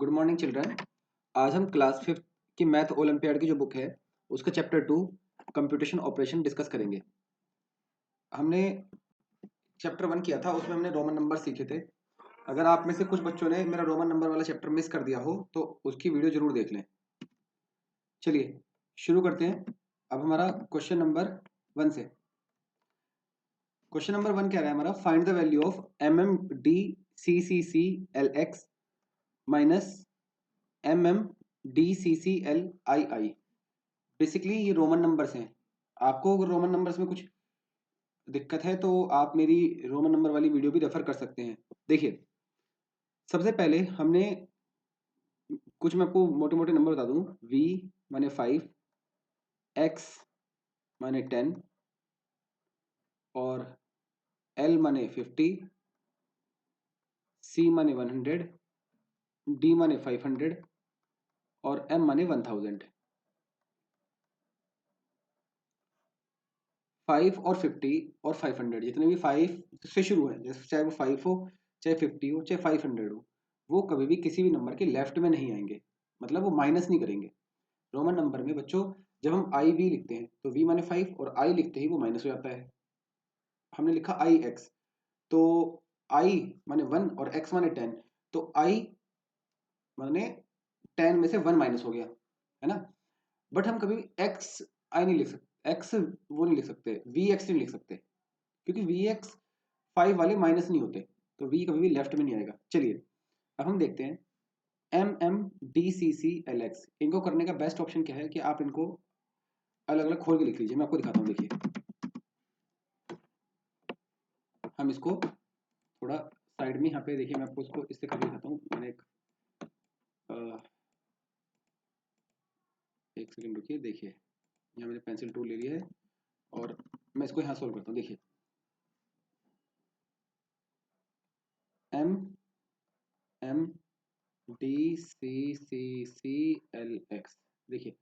Good morning children. आज हम class 5 की मैथ ओलंपियाड की जो बुक है उसका चैप्टर 2 कंप्यूटेशन ऑपरेशन डिस्कस करेंगे। हमने चैप्टर 1 किया था, उसमें हमने रोमन नंबर सीखे थे। अगर आप में से कुछ बच्चों ने मेरा रोमन नंबर वाला चैप्टर मिस कर दिया हो तो उसकी वीडियो जरूर देख लें। चलिए शुरू करते हैं। अब हमारा क्वेश्चन नंबर 1 से। क्वेश्चन नंबर 1 कह रहा है हमारा, find the value of mm d c c c l x minus mm d c c l i i। Basically ये रोमन नंबर्स हैं। आपको अगर रोमन नंबर्स में कुछ दिक्कत है तो आप मेरी रोमन नंबर वाली वीडियो भी रेफर कर सकते हैं। देखिए, सबसे पहले हमने कुछ, मैं आपको मोटे मोटे नंबर बता दूं। v माने 5, x माने 10 और l माने 50, c माने 100, d माने 500 और m माने 1000। 5 और 50 और 500, जितने भी 5 से शुरू है, जैसे चाहे वो 5 हो, चाहे 50 हो, चाहे 500 हो, वो कभी भी किसी भी नंबर के लेफ्ट में नहीं आएंगे, मतलब वो माइनस नहीं करेंगे। रोमन नंबर में बच्चों जब हम आई वी लिखते हैं तो वी माने 5 और आई लिखते ही वो माइनस हो जाता है। हमने लिखा आई एक्स, तो आई माने 1 और एक्स माने 10, तो आई माने 10 में से 1 माइनस हो गया, है ना। बट हम कभी एक्स आई नहीं लिख सकते, एक्स वो नहीं लिख सकते, वी एक्स नहीं लिख सकते, क्योंकि वी एक्स 5 वाले माइनस नहीं होते, तो वी कभी भी लेफ्ट में नहीं आएगा। चलिए अब हम देखते हैं M M D C C L X. इनको करने का बेस्ट ऑप्शन क्या है कि आप इनको अलग अलग खोल के लिख लीजिए। मैं आपको दिखाता हूँ, देखिए हम इसको थोड़ा साइड में यहाँ पे देखिए, मैं आपको इसको इससे करके दिखाता हूँ। मैंने एक सेकंड रुकिए, देखिए यहाँ मैंने पेंसिल टूल ले लिया है और मैं इसको यहाँ सोल्व करता हूँ। देखिए एम एम डी सी सी सी एल एक्स। देखिए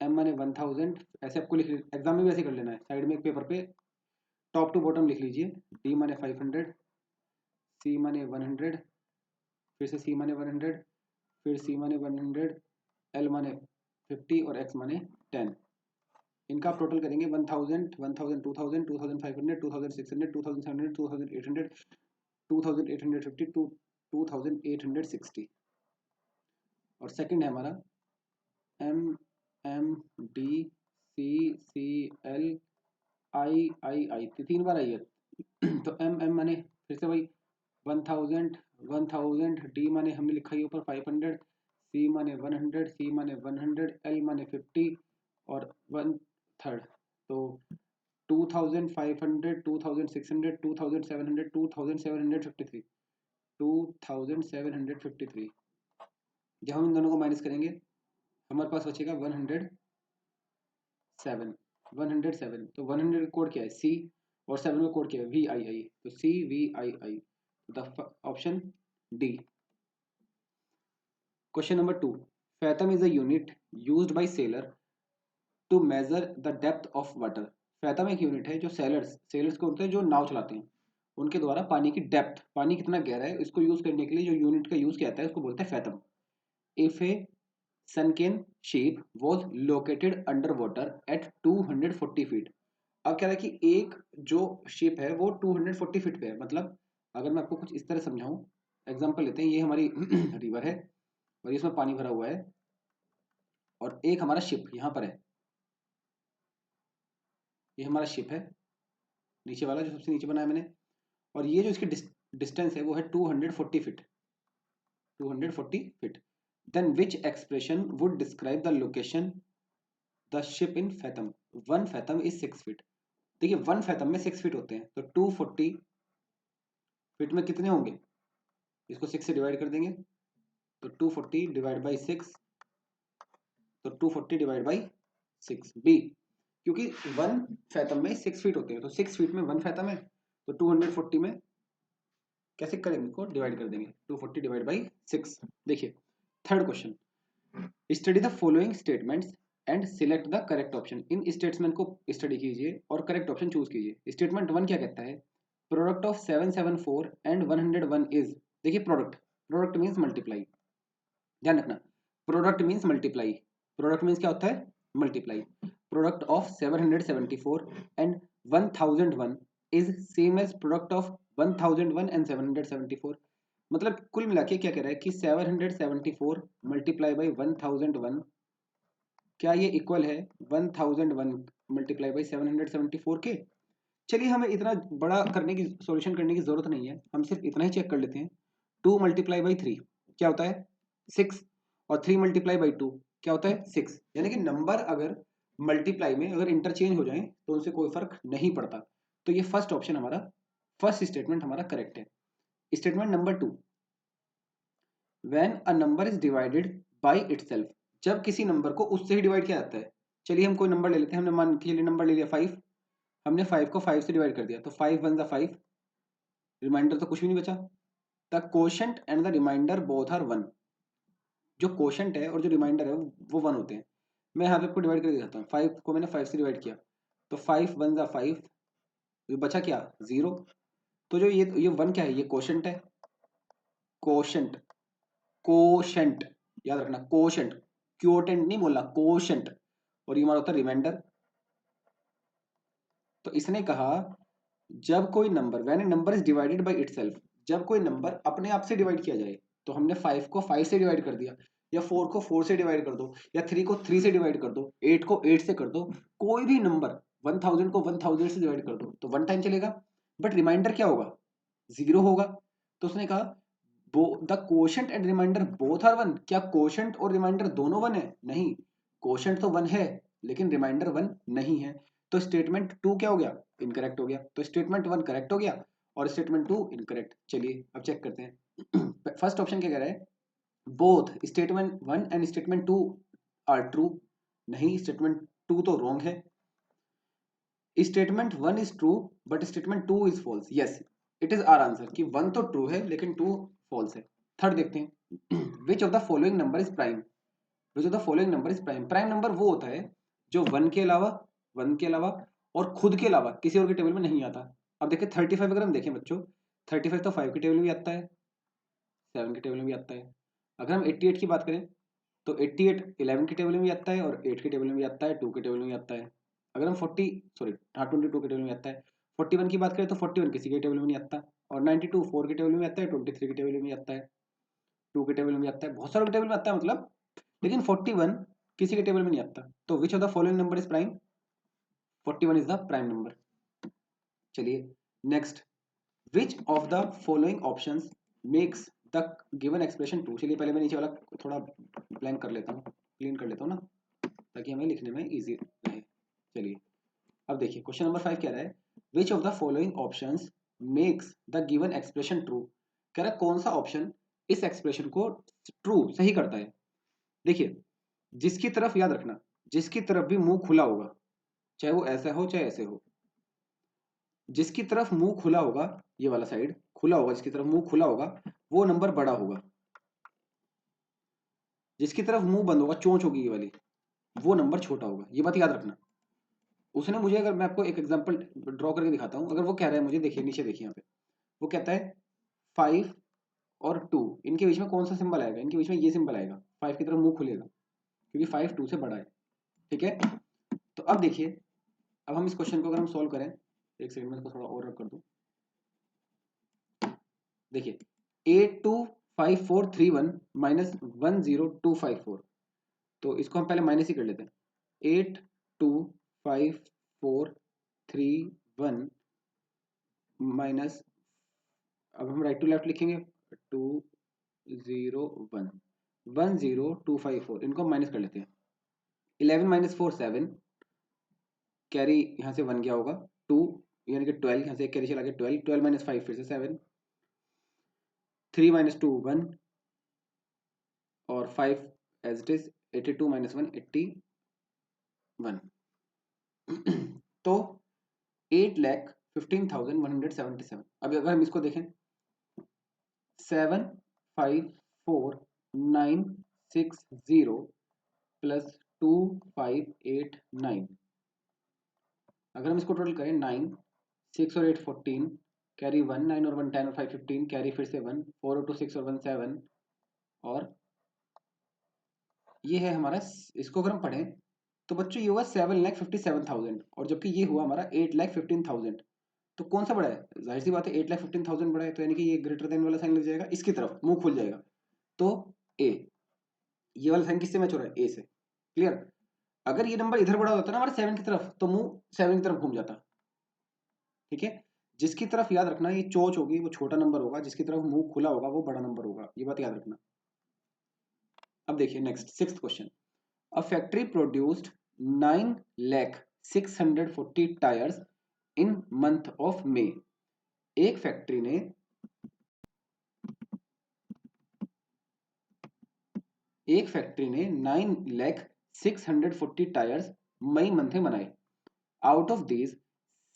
एम माने 1000, ऐसे आपको लिख, एग्जाम में भी ऐसे कर लेना है, साइड में एक पेपर पे टॉप टू बॉटम लिख लीजिए। डी माने 500, सी माने 100, फिर से सी माने 100, फिर सी माने 100, एल माने 50 और एक्स माने 10। इनका आप टोटल करेंगे 1000, 1000, 2000, 2500, 2600, 2700, 2800, 2850, 2860। और सेकंड है हमारा M M D C C L I I I, तीन बार आई है। तो एम एम माने फिर से वही 1000, 1000, डी माने हमने लिखा है ऊपर 500, सी माने 100, सी माने 100, एल माने 50 और 1/3, तो 2500, 2600, 2700, 2753, 2753। जब हम इन दोनों को माइनस करेंगे हमारे पास बचेगा 107, 107। तो 100 का कोड क्या है, सी, और 7 का कोड क्या है, वी आई आई, तो C V I I, the option D. Question number 2, fathom is a unit used by sailor to measure the depth of water. Fathom एक यूनिट है जो सेलर्स को होते हैं जो नाव चलाते हैं, उनके द्वारा पानी की डेप्थ, पानी कितना गहरा है, इसको यूज करने के लिए जो यूनिट का यूज किया जाता है उसको बोलते हैं fathom. If A सनकेन ship was located under water at 240 feet. अब क्या है कि एक जो शिप है वो 240 फीट पे है, मतलब अगर मैं आपको कुछ इस तरह समझाऊं, एग्जांपल लेते हैं, ये हमारी रिवर है और इसमें पानी भरा हुआ है और एक हमारा शिप यहाँ पर है, ये हमारा शिप है नीचे वाला जो सबसे नीचे बनाया मैंने, और ये जो इसकी डिस्टेंस है वो है 240 feet, 240 feet. Then which expression would describe the location the ship in fathom. 1 fathom is 6 feet. देखिए 1 फैथम में 6 फीट होते हैं, तो 240 फीट में कितने होंगे, इसको 6 से डिवाइड कर देंगे, तो 240 डिवाइड बाई 6, तो 240 डिवाइड बाई 6 बी, क्योंकि 1 फैथम में 6 फीट होते हैं, तो 6 फीट में 1 फैथम है, तो 240 में कैसे करेंगे, इसको डिवाइड कर देंगे, 240 डिवाइड बाई 6। देखिए third question, study the following statements and select the correct option. इन स्टेटमेंट को स्टडी कीजिए और करेक्ट ऑप्शन चूज कीजिए। स्टेटमेंट 1 क्या कहता है, प्रोडक्ट ऑफ 774 एंड 101 इज, देखिए प्रोडक्ट, प्रोडक्ट मीन्स मल्टीप्लाई, ध्यान रखना, product means multiply, product means क्या होता है, multiply. Product of 774 and 1001 is same as product of 1001 and 774। मतलब कुल मिला के क्या कह रहा है कि 774 मल्टीप्लाई बाई 1001, क्या ये इक्वल है 1001 मल्टीप्लाई बाई 774 के। चलिए हमें इतना बड़ा करने की, सॉल्यूशन करने की जरूरत नहीं है, हम सिर्फ इतना ही चेक कर लेते हैं। 2 मल्टीप्लाई बाई 3 क्या होता है 6, और 3 मल्टीप्लाई बाई 2 क्या होता है 6। यानी कि नंबर अगर मल्टीप्लाई में अगर इंटरचेंज हो जाए तो उनसे कोई फर्क नहीं पड़ता। तो ये फर्स्ट ऑप्शन हमारा, फर्स्ट स्टेटमेंट हमारा करेक्ट है। Statement number 2, when a number is divided by itself, जब किसी नंबर को उससे ही डिवाइड किया जाता है। चलिए हम कोई नंबर ले लेते हैं, हमने मान के लिए नंबर ले लिया 5, हमने 5 को 5 से डिवाइड कर दिया, तो 5 वन ज़ा 5, रिमाइंडर तो कुछ भी नहीं बचा। The quotient and the remainder both are 1, जो कोशेंट है और जो रिमाइंडर है वो 1 होते हैं। मैं यहाँ पे आपको डिवाइड करके दिखाता हूँ, 5 को मैंने 5 से डिवाइड किया, तो 5 वन ज़ा 5, ये बचा क्या 0। तो जो ये 1 क्या है, ये कोशेंट है, कोशेंट, कोशेंट, याद रखना कोशेंट, क्योटेंट नहीं बोलना, कोशेंट। और ये हमारा होता है रिमाइंडर। तो इसने कहा जब कोई number, when A number is divided by itself, जब कोई नंबर अपने आप से डिवाइड किया जाए, तो हमने 5 को 5 से डिवाइड कर दिया, या 4 को 4 से डिवाइड कर दो, या 3 को 3 से डिवाइड कर दो, 8 को 8 से कर दो, कोई भी नंबर 1000 को 1000 से डिवाइड कर दो तो 1 टाइम चलेगा, बट रिमाइंडर क्या होगा 0 होगा। तो उसने कहा the quotient and remainder both are 1, क्या कोशेंट और रिमाइंडर दोनों 1 है, नहीं, कोशेंट तो 1 है लेकिन रिमाइंडर 1 नहीं है। तो स्टेटमेंट 2 क्या हो गया, इनकरेक्ट हो गया। तो स्टेटमेंट 1 करेक्ट हो गया और स्टेटमेंट 2 इनकरेक्ट। चलिए अब चेक करते हैं। फर्स्ट ऑप्शन क्या कह रहा है, both statement 1 and statement 2 are true, नहीं, स्टेटमेंट 2 तो रॉन्ग है। Statement 1 is true but statement 2 is false, yes it is our answer कि 1 तो ट्रू है लेकिन 2 फॉल्स है। थर्ड देखते हैं, विच of the following number is prime, which of the following number is prime. Prime number वो होता है जो 1 के अलावा, 1 के अलावा और खुद के अलावा किसी और के टेबल में नहीं आता। अब देखिए 35 अगर हम देखें बच्चों, 35 तो 5 के टेबल में भी आता है, 7 के टेबल में भी आता है। अगर हम 88 की बात करें तो 88 11 के टेबल में भी आता है और 8 के टेबल में भी आता है, 2 के टेबल में भी आता है। अगर हम 40 सॉरी हाँ 22 के टेबल में आता है। 41 की बात करें तो 41 किसी के टेबल में नहीं आता, और 92 4 के टेबल में आता है, 23 के टेबल में भी आता है, 2 के टेबल में भी आता है, बहुत सारे के टेबल में आता है मतलब, लेकिन 41 किसी के टेबल में नहीं आता। तो which of the following number is prime, 41 is the prime number. चलिए next, which of the following options makes the given expression true. चलिए पहले मैं नीचे वाला थोड़ा ब्लैंक कर लेता हूँ, क्लीन कर लेता हूँ ना, ताकि हमें लिखने में इजी रहे। चलिए अब देखिए क्वेश्चन नंबर 5 कह रहा है विच of the following options makes the given expression true. कह रहा है कौन सा ऑप्शन इस एक्सप्रेशन को ट्रू सही करता है। देखिए जिसकी तरफ, याद रखना, जिसकी तरफ भी मुंह खुला होगा, चाहे वो ऐसा हो चाहे ऐसे हो, जिसकी तरफ मुंह खुला होगा, ये वाला साइड खुला होगा, जिसकी तरफ मुंह खुला होगा वो नंबर बड़ा होगा, जिसकी तरफ मुंह बंद होगा, चोंच होगी ये वाली, वो नंबर छोटा होगा। ये बात याद रखना। उसने मुझे, अगर मैं आपको एक एग्जांपल ड्रॉ करके दिखाता हूं, अगर वो कह रहा है मुझे, देखिए नीचे देखिए यहाँ पे, वो कहता है 5 और 2 इनके बीच में कौन सा सिंबल आएगा, इनके बीच में ये सिंबल आएगा, 5 की तरफ मुंह खुलेगा क्योंकि 5 2 से बड़ा है। ठीक है, तो अब देखिए, अब हम इस क्वेश्चन को अगर हम सोल्व करें, एक सेकंड में इसको थोड़ा और रब कर दूं। देखिए 825431 माइनस 10254, तो इसको हम पहले माइनस ही कर लेते हैं। 825431 माइनस, अब हम राइट टू लेफ्ट लिखेंगे, 201 10254, इनको हम माइनस कर लेते हैं। 11 माइनस 4 7, कैरी यहाँ से 1 गया होगा, 2 यानी कि 12, यहाँ से एक कैरी चला गया, 12 12 माइनस 5 फिर से 7, 3 माइनस 2 1, और 5 एज इट इज, 82 माइनस 1 81। तो 8,15,177। अब अगर हम इसको देखें, 754,960 प्लस 2589, अगर हम इसको टोटल करें 9 6 और 8 14, कैरी 1 9 और 1 10 और 5 15, कैरी फिर से 1 4 और 2 6 और 1 7, और ये है हमारा, इसको अगर हम पढ़ें तो बच्चों ये हुआ 7,57,000 और जबकि ये हुआ हमारा 8,15,000। तो कौन सा बड़ा है? जाहिर सी बात है 8,15,000 बड़ा है, तो यानी कि ये ग्रेटर देन वाला साइन लग जाएगा इसकी तरफ, मुंह खुल जाएगा। तो ए, ये वाला साइन किससे मैच हो रहा है? ए से। क्लियर? अगर ये नंबर इधर बड़ा होता ना हमारे 7 की तरफ, तो मुंह 7 की तरफ घूम जाता। ठीक है, जिसकी तरफ याद रखना ये चोच होगी वो छोटा नंबर होगा, जिसकी तरफ मुंह खुला होगा वो बड़ा नंबर होगा, ये बात याद रखना। अब देखिए next 6th question. A factory produced 9,640 tyres in month of May। एक फैक्ट्री ने 9,640 टायर्स मई मंथ में बनाए। Out of these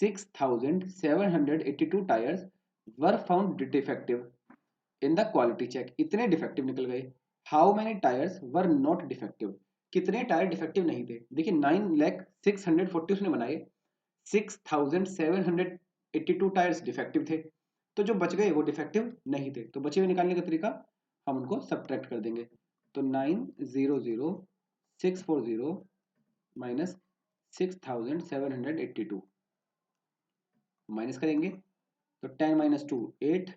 6,782 tyres were found defective in the quality check. इतने डिफेक्टिव निकल गए। How many tyres were not defective? कितने tyre defective नहीं थे? देखिए 9,640 उसने बनाए, 6,782 टायर्स डिफेक्टिव थे, तो जो बच गए वो डिफेक्टिव नहीं थे। तो बचे हुए निकालने का तरीका, हम उनको सब्ट्रैक्ट कर देंगे। तो 9,00640 माइनस 6,782 माइनस करेंगे तो 10 माइनस 2 8,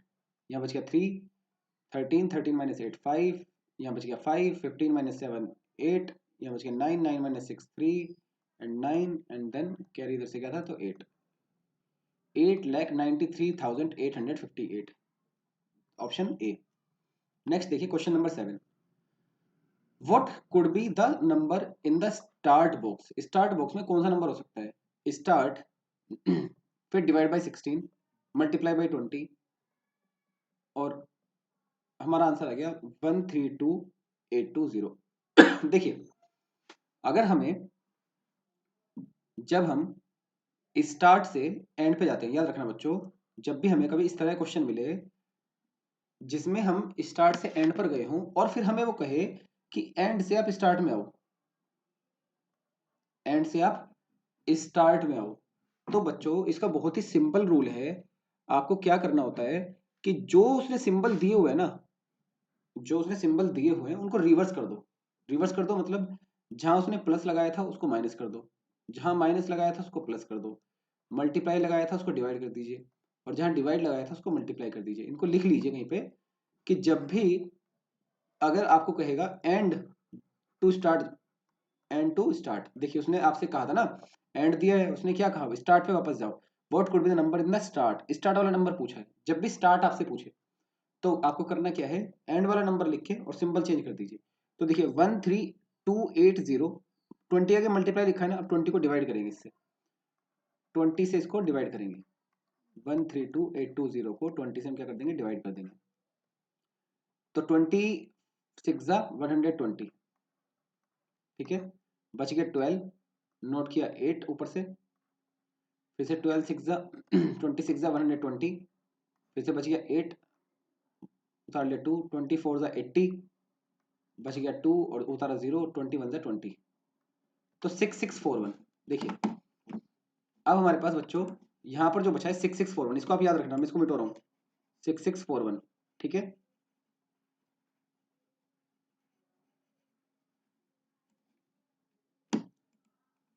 यहाँ बच गया 3, 13 13 माइनस 8 5, यहाँ बच गया 5, 15 माइनस 7 8, यहाँ बच गया 9, 9 minus 6 3 and 9 and then carry इधर से क्या था तो 8, 8,93,858, ऑप्शन ए। नेक्स्ट देखिए question number 7। What could be the number in the start box? Start box में कौन सा नंबर हो सकता है? स्टार्ट फिर डिवाइड बाय 16 मल्टीप्लाई बाय 20 और हमारा आंसर आ गया 132,820। देखिए अगर हमें, जब हम स्टार्ट से एंड पे जाते हैं, याद रखना बच्चों, जब भी हमें कभी इस तरह क्वेश्चन मिले जिसमें हम स्टार्ट से एंड पर गए हों और फिर हमें वो कहे कि एंड से आप स्टार्ट में आओ, एंड से आप स्टार्ट में आओ, तो बच्चों इसका बहुत ही सिंपल रूल है। आपको क्या करना होता है कि जो उसने सिंबल दिए हुए हैं ना, जो उसने सिंबल दिए हुए हैं उनको रिवर्स कर दो। रिवर्स कर दो मतलब जहां उसने प्लस लगाया था उसको माइनस कर दो, जहां माइनस लगाया था उसको प्लस कर दो, मल्टीप्लाई लगाया था उसको डिवाइड कर दीजिए, और जहां डिवाइड लगाया था उसको मल्टीप्लाई कर दीजिए। इनको लिख लीजिए कहीं पे कि जब भी अगर आपको कहेगा and to start, and to start, देखिए उसने आपसे कहा था ना एंड दिया है, उसने क्या कहा स्टार्ट पे वापस जाओ। What could be the number in the start, start वाला नंबर पूछा है। जब भी स्टार्ट आपसे पूछे तो आपको करना क्या है, एंड वाला नंबर लिख के और सिंबल चेंज कर दीजिए। तो देखिए 13280, 20 आगे मल्टीप्लाई लिखा है ना, अब 20 को डिवाइड करेंगे, इससे 20 से इसको डिवाइड करेंगे। 132,820 को 20 से हम क्या कर देंगे, डिवाइड कर देंगे। तो 20 6 120, ठीक है, बच गया 12, नोट किया 8 ऊपर से, फिर से 12 6 26 120, फिर से बच गया 8, उतार लिया 2, 24 80, बच गया 2 और उतारा 0, 21 20, तो 6641। देखिए अब हमारे पास बच्चों यहाँ पर जो बचा है 6641, इसको आप याद रखना, मैं इसको मिटो रहा हूँ, 6641, ठीक है।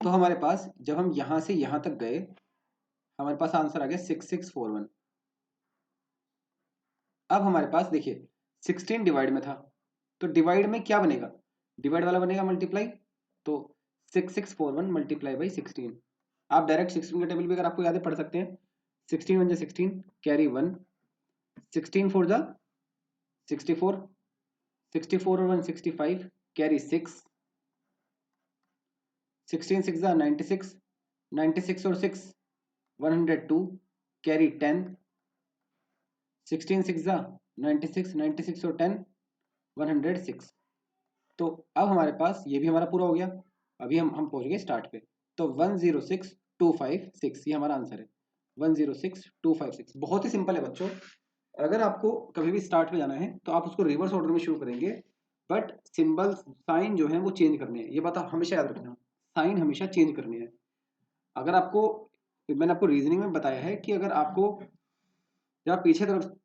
तो हमारे पास जब हम यहां से यहां तक गए, हमारे पास आंसर आ गया 6641। अब हमारे पास देखिए 16 डिवाइड में था, तो डिवाइड में क्या बनेगा, डिवाइड वाला बनेगा मल्टीप्लाई, तो 6641 मल्टीप्लाई बाई 16। आप डायरेक्ट 16 का टेबल भी अगर आपको याद है पढ़ सकते हैं। 16 1 16 कैरी 1, 16 4 जा 64, 64 और 1 65 कैरी 6, 16 6 जा 96, 96 और 6 102 कैरी 10, 16 6 जा 96, 96 और 10 106। तो अब हमारे पास ये भी हमारा पूरा हो गया। अभी हम पहुंच गए स्टार्ट पे, तो 106,256 ये हमारा आंसर है। 106,256 बहुत ही सिंपल है बच्चों। अगर आपको कभी भी स्टार्ट पे जाना है तो आप उसको रिवर्स ऑर्डर में शुरू करेंगे, बट सिंबल साइन जो है वो चेंज करने हैं, ये बात आप हमेशा याद रखना, साइन हमेशा चेंज करने हैं। अगर आपको, मैंने आपको रीजनिंग में बताया है कि अगर आपको जब आप पीछे तरफ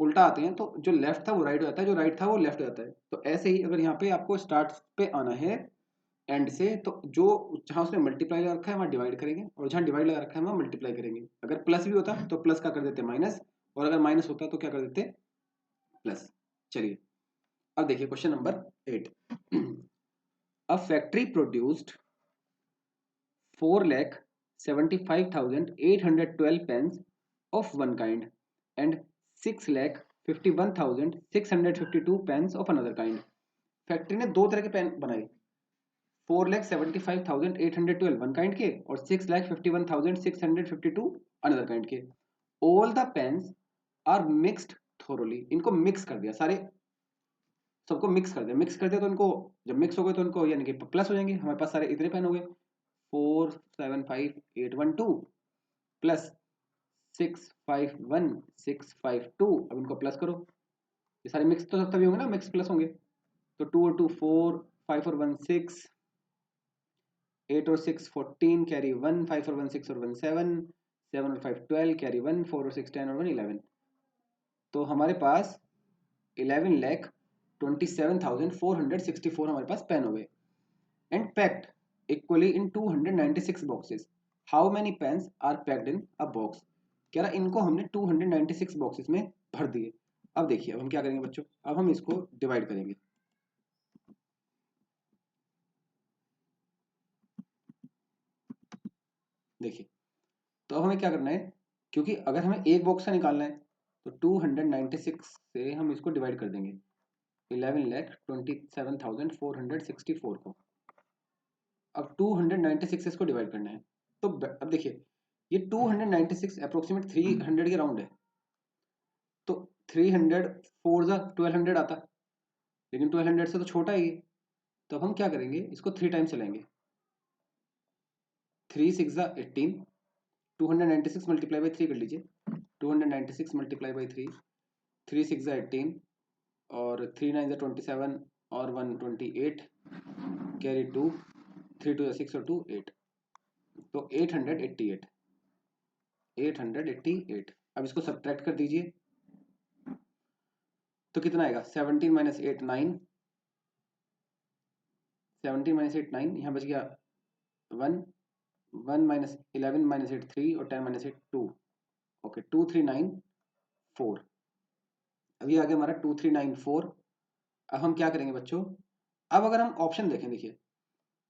उल्टा आते हैं तो जो लेफ्ट था वो राइट हो जाता है, जो राइट था वो लेफ्ट हो जाता है। तो ऐसे ही अगर यहाँ पे आपको स्टार्ट पे आना है एंड से, तो जो जहाँ उसने मल्टीप्लाई लगा रखा है वहाँ डिवाइड करेंगे, और जहाँ डिवाइड लगा रखा है वहाँ मल्टीप्लाई करेंगे। अगर प्लस भी होता तो प्लस का कर देते माइनस, और अगर माइनस होता तो क्या कर देते प्लस। चलिए अब देखिए question number 8। A factory produced 4,75,812 pens of one kind and 6,51,652 pens of another kind। Factory ने दो तरह के पेन बनाए, 4,75,812 वन काइंड के और 6,51,652 अनदर काइंड के। All the pens are mixed thoroughly, इनको मिक्स कर दिया, सारे सबको मिक्स कर दिया। मिक्स कर दिया तो इनको जब मिक्स हो गए तो इनको यानी कि प्लस हो जाएंगे। हमारे पास सारे इतने पेन हो गए, 4,75,812 प्लस 6,51,652। अब इनको प्लस करो, ये सारे मिक्स तो तभी होंगे ना, मिक्स प्लस होंगे। तो 2 और 2 4, 5 और 1 6, 8 और 6 14 कैरी 1, 5 और 1 6 और 1 7, 7 और 5 12 कैरी 1, 4 और 6 10 और 1 11। तो हमारे पास 11,27,464 हमारे पास पेन हो गए। And packed equally in 296 boxes. How many pens are packed in a box. कह रहा इनको हमने 296 बॉक्सेस में भर दिए। अब देखिए अब हम क्या करेंगे बच्चों, अब हम इसको डिवाइड करेंगे। देखिए तो अब हमें क्या करना है, क्योंकि अगर हमें एक बॉक्स से निकालना है तो 296 से हम इसको डिवाइड कर देंगे 11,27,464 को। अब 296 से इसको डिवाइड करना है। तो अब देखिए ये 296 अप्रोक्सीमेट 300 के राउंड है, तो 300 फोर ज़ा 1200 आता, लेकिन 1200 से तो छोटा ही है। तो अब हम क्या करेंगे, इसको 3 टाइम्स चलाएंगे। 3 6 ज़ा 18, 296 मल्टीप्लाई बाई 3 कर लीजिए, 296 मल्टीप्लाई बाई 3, 3 6 ज़ा 18 और 3 9 ज़ा 27 और 1 28 कैरी 2, 3 2 ज़ा 6 और 2 8, तो 888, 888। अब इसको सब्ट्रैक्ट कर दीजिए तो कितना आएगा, 17 माइनस 8 9, 17 माइनस 8 9, यहाँ बच गया 1, 1 माइनस 11 माइनस 8 3 और 10 माइनस 8 2। ओके 2394। अभी आ गया हमारा 2394। अब हम क्या करेंगे बच्चों, अब अगर हम ऑप्शन देखें, देखिए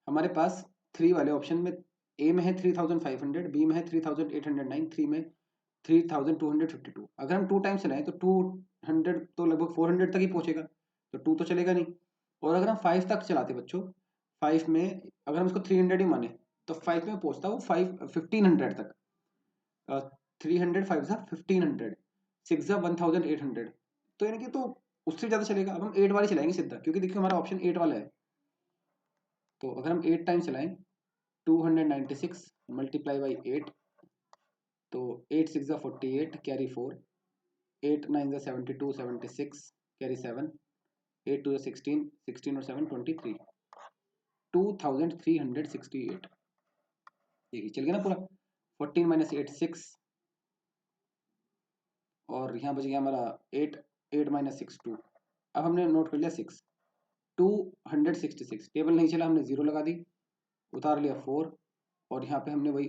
हमारे पास 3 वाले ऑप्शन में ए में है 3,500, बी में है 3,809, 3 में 3,252। अगर हम 2 टाइम्स चलाएं तो 200 तो लगभग 400 तक ही पहुंचेगा, तो 2 तो चलेगा नहीं। और अगर हम 5 तक चलाते बच्चों, 5 में अगर हम इसको 300 ही माने तो 5 में पहुंचता वो 1500 तक। 300 5 ज़ा 1500, 6 ज़ा 1800, तो यानी कि तो उससे ज़्यादा चलेगा। अब हम 8 वाली चलाएंगे सीधा, क्योंकि देखिए हमारा ऑप्शन 8 वाला है। तो अगर हम 8 टाइम चलाएं 296 मल्टीप्लाई बाई 8, तो 8 6 ज़ा 48 कैरी 4, 8 9 ज़ा 72 76 कैरी 7, 8 2 ज़ा 16 16 और 7 23, 2368। देखिए चल गया ना पूरा। 14 माइनस 8 6, और यहाँ बच गया हमारा 8, 8 माइनस 6 2। अब हमने नोट कर लिया 6, 266। टेबल नहीं चला, हमने 0 लगा दी, उतार लिया 4, और यहाँ पे हमने वही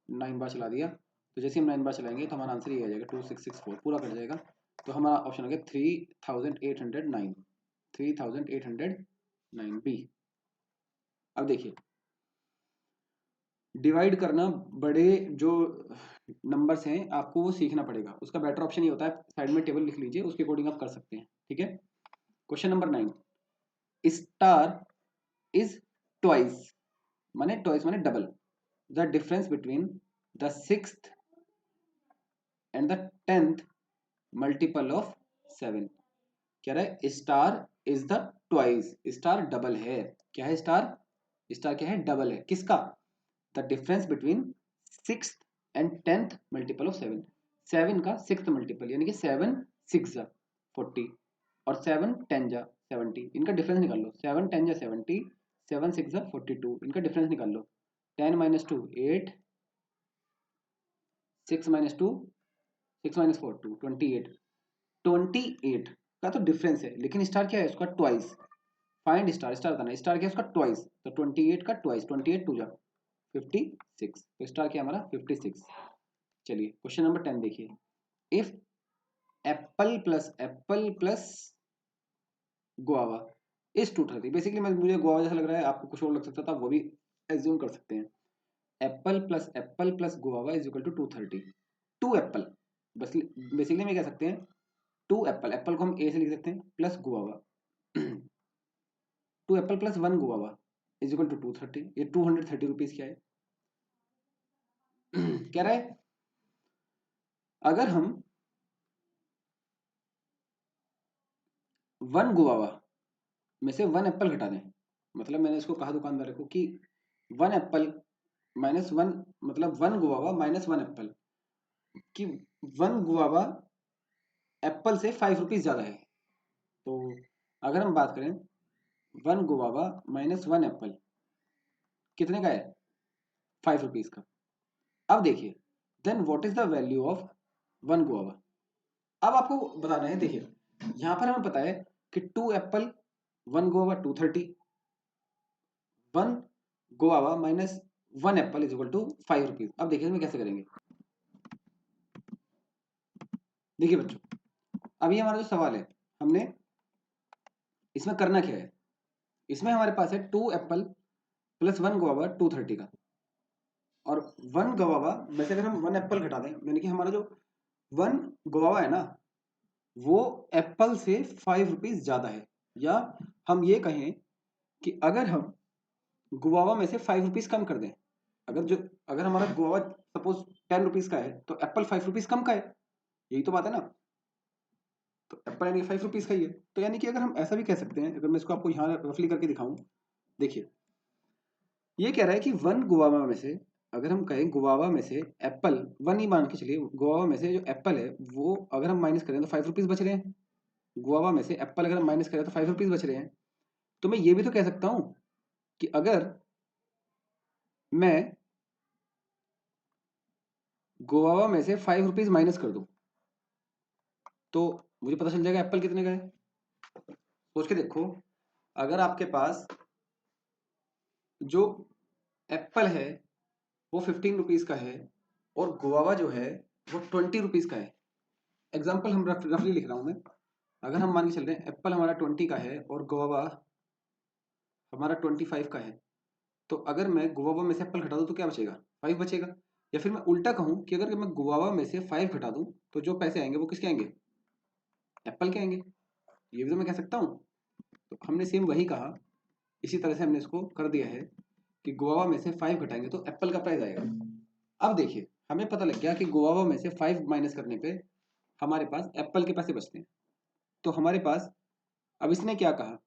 9 बार चला दिया। तो जैसे हम 9 बार चलाएंगे तो हमारा आंसर ये आ जाएगा 2664, पूरा कर जाएगा। तो हमारा ऑप्शन आ गया 3809, 3809 बी। अब देखिए डिवाइड करना, बड़े जो नंबर्स हैं आपको वो सीखना पड़ेगा। उसका बेटर ऑप्शन ये होता है साइड में टेबल लिख लीजिए, उसके अकॉर्डिंग आप कर सकते हैं। ठीक है, question number 9। Star is twice, माने ट्वाइस माने double, the difference between the 6th and the 10th multiple of 7। कह रहा है star is the twice, star double है। क्या है स्टार, स्टार क्या है, डबल है किसका, the difference between 6th and 10th multiple of 7। 7 का 6th मल्टीपल, यानी कि 7 6 जा 40 और 7 10 जा 70, इनका डिफरेंस निकाल लो। 7 10 जा 70, 7 6 जा 42, इनका डिफरेंस निकाल लो। 10 माइनस 2 8, 6 माइनस 2 6 माइनस 4 2 28। 28 का तो डिफरेंस है, लेकिन स्टार क्या है उसका? ट्वाइस। फाइंड स्टार, स्टार बताना, स्टार क्या है उसका? ट्वाइस। तो 28 का ट्वाइस, 28 टू जा 56, तो स्टार क्या हमारा? 56। चलिए क्वेश्चन नंबर 10 देखिए। If Apple plus guava is 230, basically मुझे गुआवा जैसा लग रहा है, आपको कुछ और लग सकता था, वो भी एज्यूम कर सकते हैं। Apple plus guava is equal to 230। Two apple, बस बेसिकली में कह सकते हैं टू एप्पल, एप्पल को हम ए से लिख सकते हैं, plus guava. Two apple plus one guava is equal to 230। ये 230 रुपीज क्या है? कह रहा है अगर हम वन गुआवा में से वन एप्पल घटा दें, मतलब मैंने इसको कहा दुकानदार को कि वन एप्पल माइनस वन, मतलब one guava minus one Apple, कि वन गुआवा एप्पल से 5 रुपीज ज्यादा है। तो अगर हम बात करें one guava minus one apple कितने का है? 5 रुपीज का। अब देखिए then what is the value of one guava. अब आपको बताना है, देखिए यहां पर हमें पता है कि two apple one guava 230, one guava minus one apple is equal to 5 rupees. अब देखिए इसमें कैसे करेंगे। देखिए बच्चों, अभी हमारा जो सवाल है, हमने इसमें करना क्या है? इसमें हमारे पास है two apple plus one guava 230 का, और वन गुआवा में से अगर हम वन एप्पल घटा दें, यानी कि हमारा जो वन गुआवा है ना, वो एप्पल से 5 रुपीज ज्यादा है। या हम ये कहें कि अगर हम गुआवा में से 5 रुपीज कम कर दें, अगर हमारा गुआवा सपोज 10 रुपीज का है, तो एप्पल 5 रुपीज कम का है, यही तो बात है ना। तो एप्पल यानी 5 रुपीज का ही है। तो यानी कि अगर हम ऐसा भी कह सकते हैं, अगर मैं इसको आपको यहाँ रफली करके दिखाऊं, देखिए ये कह रहा है कि वन गुआवा में से, अगर हम कहें गुआवा में से एप्पल, वन ही मान के चलिए, गुआवा में से जो एप्पल है वो अगर हम माइनस करें तो 5 रुपीज बच रहे हैं। गुआवा में से एप्पल अगर हम माइनस करें तो 5 रुपीज बच रहे हैं। तो मैं ये भी तो कह सकता हूं कि अगर मैं गुआवा में से 5 रुपीज माइनस कर दूं, तो मुझे पता चल जाएगा एप्पल कितने का है। सोच के देखो, अगर आपके पास जो एप्पल है वो 15 रुपीज का है, और गुआवा जो है वो 20 रुपीज का है। एग्जाम्पल हम रफली लिख रहा हूं मैं। अगर हम मान के चल रहे हैं एप्पल हमारा 20 का है और गुआवा हमारा 25 का है, तो अगर मैं गुआवा में से एप्पल घटा दूं तो क्या बचेगा? 5 बचेगा। या फिर मैं उल्टा कहूं कि अगर मैं गुआवा में से 5 घटा दूं, तो जो पैसे आएंगे वो किसके आएंगे? एप्पल के आएंगे। ये भी तो मैं कह सकता हूँ। तो हमने सेम वही कहा, इसी तरह से हमने इसको कर दिया है कि गुआवा में से 5 घटाएंगे तो एप्पल का प्राइस आएगा। अब देखिए हमें पता लग गया कि गुआवा में से 5 माइनस करने पे हमारे पास एप्पल के पैसे बचते हैं। तो हमारे पास, अब इसने क्या कहा,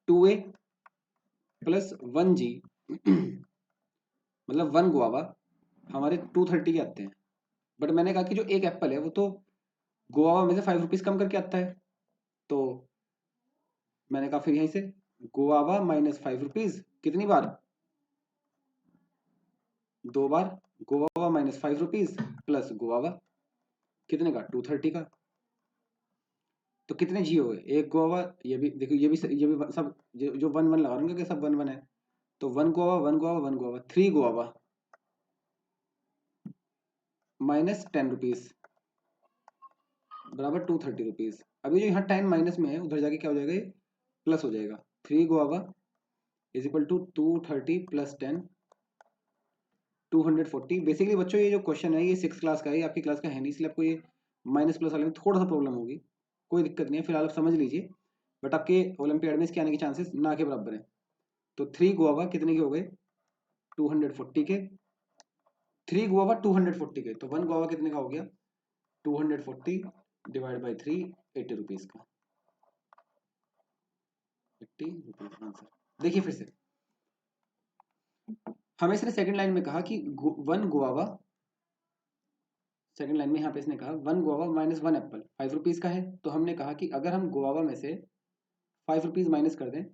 2a प्लस 1g मतलब वन गुआवा हमारे 230 के आते हैं। बट मैंने कहा कि जो एक एप्पल है वो तो गुआवा में से 5 रुपीज कम करके आता है। तो मैंने कहा फिर यहीं से गुआवा माइनस 5 रुपीज कितनी बार? दो बार। Guava minus 5 rupees plus guava कितने का? 230 का। तो कितने जी हो गए? एक गुआवा, ये भी देखो, ये भी सब जो वन वन लगा रहे होंगे, सब वन वन है। तो one guava one guava one guava, three guava minus 10 rupees बराबर 230 रुपीज। अभी जो यहाँ 10 माइनस में है, उधर जाके क्या हो जाएगा? ये प्लस हो जाएगा। Three guava is equal to 230 plus 10, 240। Basically बच्चों ये जो क्वेश्चन है ये 6 क्लास का है, ये आपकी क्लास का है नहीं, इसलिए आपको ये माइनस प्लस वाले में थोड़ा सा प्रॉब्लम होगी। कोई दिक्कत नहीं है, फिलहाल आप समझ लीजिए। बट आपके ओलंपियाड में इसके आने के चांसेस ना के बराबर है। तो थ्री गुआवा कितने के हो गए? 240 के। थ्री गुआवा 240 के, तो वन गुआवा कितने का हो गया? 240 डिवाइड बाई थ्री, 80 रुपीज का। 80 रुपीज आंसर। देखिए फिर से हमें इसने सेकंड लाइन में कहा कि वन गुआवा, सेकंड लाइन में यहाँ पे इसने कहा one guava minus one Apple 5 rupees का है। तो हमने कहा कि अगर हम गुआवा में से 5 रुपीज माइनस कर दें,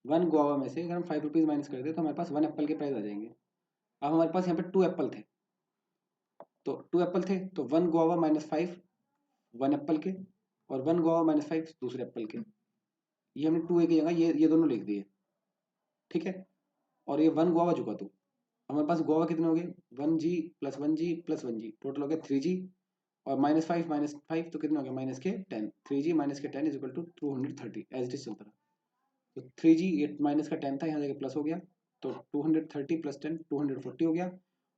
वन गुआवा में से अगर हम 5 रुपीज माइनस कर दें तो हमारे पास वन एप्पल के प्राइस आ जाएंगे। अब हमारे पास यहाँ पे टू एप्पल थे, तो टू एप्पल थे तो one guava minus 5 one Apple के, और 1 गुआवा माइनस 5 दूसरे एप्पल के। ये हमने 2a की जगह ये दोनों लिख दिए, ठीक है। और ये 1 गुआवा चुका तो हमारे पास गुआवा कितने हो गए, 1g plus 1g plus 1g, total हो गया 3g। और माइनस फाइव तो कितना हो गया, माइनस के 10, 3g माइनस के 10 is equal to 230, as it is चलता रहा। तो 3g ये माइनस का 10 था, यहाँ जाके प्लस हो गया, तो 230 प्लस 10 240 हो गया।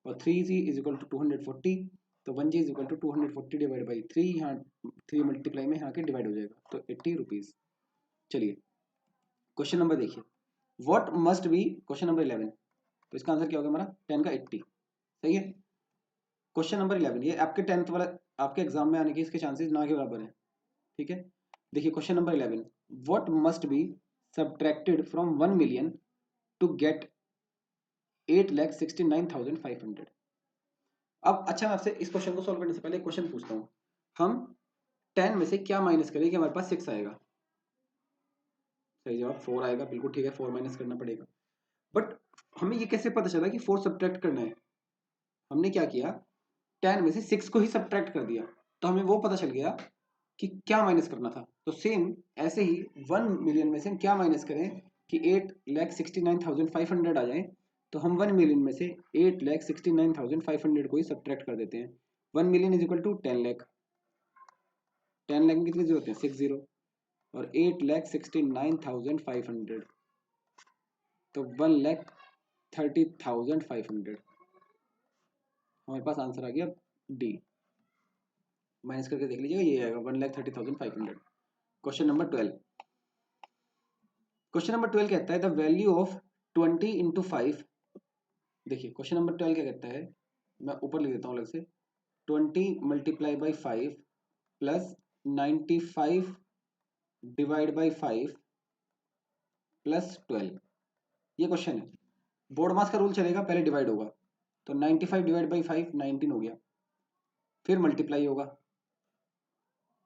और 3g इज इक्वल टू 240, तो 1g is equal to 240 divide by 3, यहाँ 3 मल्टीप्लाई में यहाँ के डिवाइड हो जाएगा, तो 80 रुपीज़। चलिए क्वेश्चन नंबर देखिए, what must B, question number 11, तो इसका आंसर क्या होगा हमारा 10 का 80, सही है। क्वेश्चन नंबर 11 ये आपके 10th वाला आपके एग्जाम में आने के इसके चांसेस ना के बराबर है, ठीक है। देखिए question number 11, what must be subtracted from 1 million to get 8,69,500। अब अच्छा मैं आपसे इस क्वेश्चन को सॉल्व करने से पहले एक क्वेश्चन पूछता हूँ, हम 10 में से क्या माइनस करें कि हमारे पास 6 आएगा। सही जवाब 4 आएगा, बिल्कुल ठीक है, 4 माइनस करना पड़ेगा। बट हमें ये कैसे पता चला कि 4 सब्ट्रैक्ट करना है, हमने क्या किया 10 में से 6 को ही सब्ट्रैक्ट कर दिया, तो हमें वो पता चल गया कि क्या माइनस करना था। तो सेम ऐसे ही 1 मिलियन में से हम क्या माइनस करें कि 8,69,500 आ जाए, तो हम 1 मिलियन में से 8,69,500 को ही सब्ट्रैक्ट कर देते हैं। 1 million is equal to 10 lakh, 10 lakh में कितनी जीरो होते हैं 6 जीरो, और 8,69,500 तो 1,30,500, हमारे पास आंसर आ गया डी। माइनस करके देख लीजिएगा, ये आएगा 1,30,500। क्वेश्चन नंबर 12, क्वेश्चन नंबर 12 कहता है द वैल्यू ऑफ 20 इंटू 5। देखिए क्वेश्चन नंबर 12 क्या कहता है, मैं ऊपर लिख देता हूँ अलग से, 20 multiply by 5 plus 95 divide by 5 plus 12, ये क्वेश्चन है। बोर्ड मास का रूल चलेगा, पहले डिवाइड होगा, तो 95 डिवाइड बाई 5 19 हो गया, फिर मल्टीप्लाई होगा,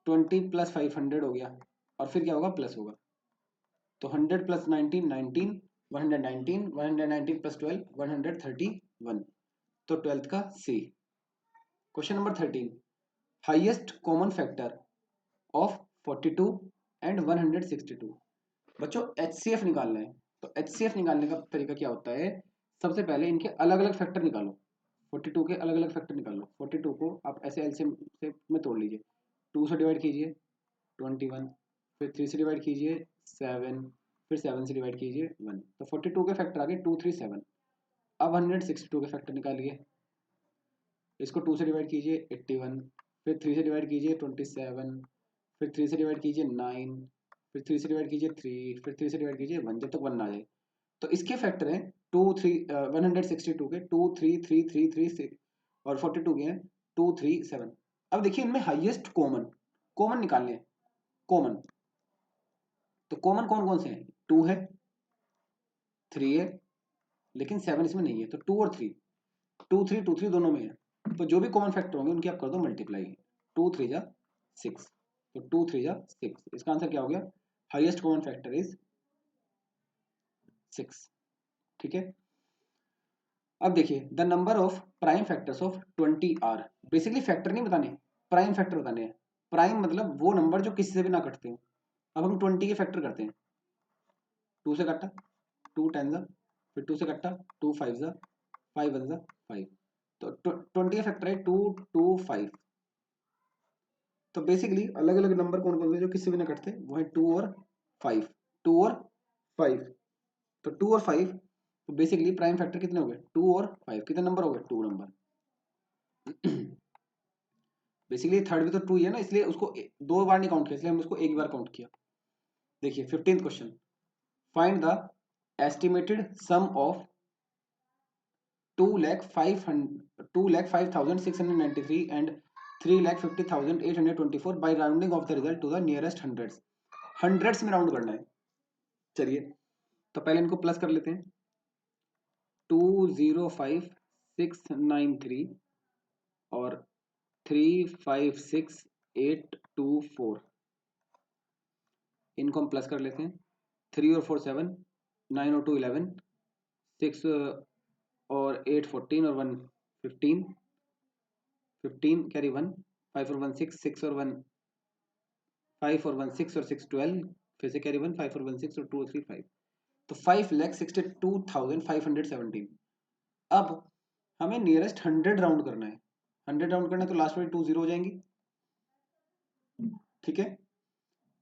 20 प्लस 500 हो गया, और फिर क्या होगा प्लस होगा, तो 100 प्लस 19 19, 119, 119 प्लस 12 131, तो 12th का C. Question number 13, highest common factor of 42 and 162। बच्चों एचसीएफ निकालना है, तो एचसीएफ निकालने का तरीका क्या होता है, सबसे पहले इनके अलग अलग फैक्टर निकालो, 42 के अलग अलग फैक्टर निकालो। 42 को आप ऐसे एलसीएम से में तोड़ लीजिए, 2 से डिवाइड कीजिए 21, फिर 3 से डिवाइड कीजिए 7, फिर 7 से डिवाइड कीजिए 1, तो 42 के फैक्टर आ गए 2 3 7। अब 162 के फैक्टर निकालिए, इसको 2 से डिवाइड कीजिए 81, फिर 3 से डिवाइड कीजिए 27, फिर 3 से डिवाइड कीजिए 9, फिर 3 से डिवाइड कीजिए 3, फिर 3 से डिवाइड कीजिए 1, जब तक 1 ना आ जाए। तो इसके फैक्टर हैं 2 3 162 के 2 3 3 3 3 6, और 42 के हैं 2 3 7। अब देखिए इनमें हाईएस्ट कॉमन, कॉमन निकालने हैं, कॉमन, तो कॉमन कौन कौन से हैं, 2 है, 3 है, लेकिन 7 इसमें नहीं है, तो 2 और 3, 2 3 दोनों में है, तो जो भी कॉमन फैक्टर होंगे उनकी आप कर दो मल्टीप्लाई, 2 3 जा 6, तो 2 3 जा 6, इसका आंसर क्या हो गया, हाईएस्ट कॉमन फैक्टर इज 6, ठीक है। अब देखिए the number of prime factors of 20 are, basically factor नहीं बताने, प्राइम फैक्टर बताने हैं। प्राइम मतलब वो नंबर जो किसी से भी ना कटते हो। अब हम 20 के फैक्टर करते हैं, 2 से कट्टा 2 10 जा, फिर 2 से कट्टा 2 5 जा, 5 1 जा 5, तो 20 का फैक्टर है 2 2 5। तो बेसिकली अलग अलग नंबर कौन कौन से जो किसी भी ना कटते, वो है 2 और 5, 2 और 5, तो 2 और 5, तो बेसिकली प्राइम फैक्टर कितने हो गए 2 और 5, कितने नंबर हो गए 2 नंबर। बेसिकली थर्ड भी तो 2 ही है ना, इसलिए उसको दो बार नहीं काउंट किया, इसलिए हमने उसको एक बार काउंट किया। देखिए 15th question, find the estimated some of 2,05,693 and 3,50,824 by rounding of the result to the nearest hundreds। Hundreds में राउंड करना है। चलिए तो पहले इनको प्लस कर लेते हैं, 2,05,693 और 3,56,824, इनको हम प्लस कर लेते हैं, 3 और 4 7, 9 और 2 11, 6 और 8 14 और 1 15, 15 कैरी 1, 5 और 1 6, 6 और 1 5 और 1 6 और 6 12, फिर से कैरी 1, 5 और 1 6 और 2 और 3 5, तो 5,62,517। अब हमें नियरेस्ट 100 राउंड करना है, 100 राउंड करना है तो लास्ट में 2 0 हो जाएंगी, ठीक है।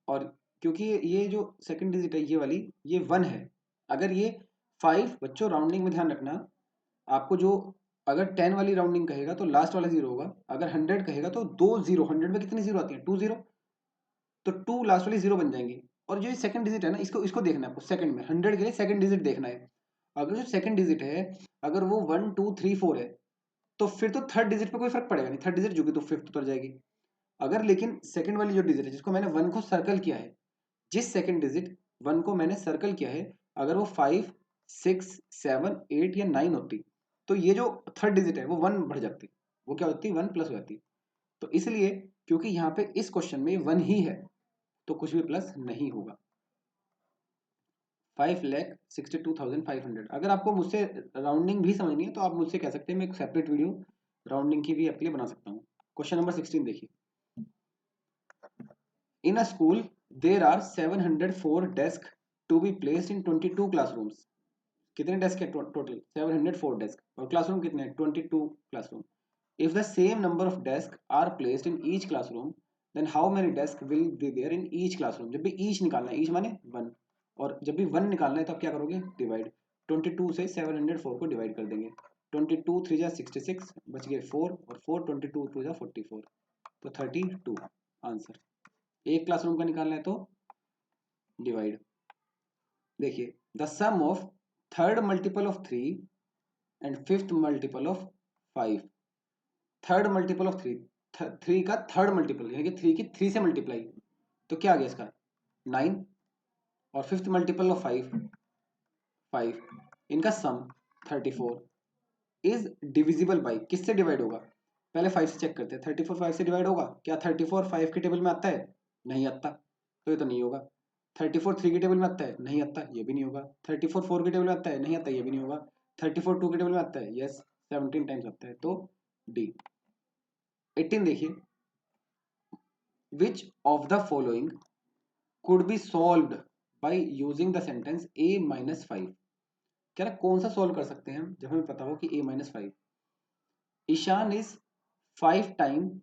और क्योंकि ये जो सेकंड डिजिट है ये वाली, ये 1 है। अगर ये 5, बच्चों राउंडिंग में ध्यान रखना, आपको जो अगर 10 वाली राउंडिंग कहेगा तो लास्ट वाला 0 होगा, अगर 100 कहेगा तो 2 0, 100 में कितनी 0 आती है 2 0, तो 2 लास्ट वाली 0 बन जाएंगी। और जो सेकंड डिजिट है ना, इसको इसको देखना है आपको सेकंड में, 100 के लिए सेकंड डिजिट देखना है। अगर जो सेकंड डिजिट है अगर वो 1 2 3 4 है तो फिर तो थर्ड डिजिट पे कोई फर्क पड़ेगा नहीं, थर्ड डिजिट जुगी तो फिफ्थ उतर जाएगी। अगर लेकिन सेकंड वाली जो डिजिट है जिसको मैंने 1 को सर्कल किया है, जिस सेकंड डिजिट 1 को मैंने सर्कल किया है, अगर वो 5 6 7 8 या 9 होती तो ये जो थर्ड डिजिट है वो 1 बढ़ जाती, वो क्या होती 1 प्लस हो जाती। तो इसलिए क्योंकि यहाँ पे इस क्वेश्चन में 1 ही है तो कुछ भी प्लस नहीं होगा। 5,62,500। अगर आपको मुझसे राउंडिंग भी समझनी है तो आप मुझसे कह सकते हैं, मैं एक सेपरेट वीडियो राउंडिंग की भी आपके लिए बना सकता हूँ। क्वेश्चन नंबर 16 देखिए, in a school there are 704 desk to be placed in 22 classrooms. कितने डेस्क है टोटल 704 डेस्क, और क्लासरूम कितने हैं 22 classroom. If the same number of desk are placed in each classroom then how many desk will be there in each classroom. जब भी each निकालना है, each माने 1, और जब भी 1 निकालना है तो आप क्या करोगे डिवाइड, 22 से 704 को डिवाइड कर देंगे, 22 3 जा 66, बच गए 4, और 4 22 2 जा 44, तो 32 आंसर। एक क्लासरूम का निकालना है तो डिवाइड। देखिए, the sum of third multiple of 3 and fifth multiple of 5। Third multiple of 3, 3 का थर्ड मल्टीपल यानी कि 3 की 3 से मल्टीप्लाई, तो क्या आ गया इसका 9, और फिफ्थ मल्टीपल ऑफ 5 5, इनका सम 34 इज डिविजिबल बाई, किससे डिवाइड होगा, पहले 5 से चेक करते हैं। 34 5 से डिवाइड होगा क्या, 34 5 के टेबल में आता है, नहीं आता, तो ये तो नहीं होगा। 34 3 के टेबल में आता है, नहीं आता, ये भी नहीं होगा। 34 4 के टेबल में आता है, नहीं आता, ये भी नहीं होगा। 34 2 के टेबल में आता है, यस 17 टाइम्स आता है, तो डी। 18 देखिए, विच of the following could be solved by using the sentence a minus 5। कह रहा कौन सा सॉल्व कर सकते हैं हम जब हमें पता हो कि a minus 5। Ishan is 5 time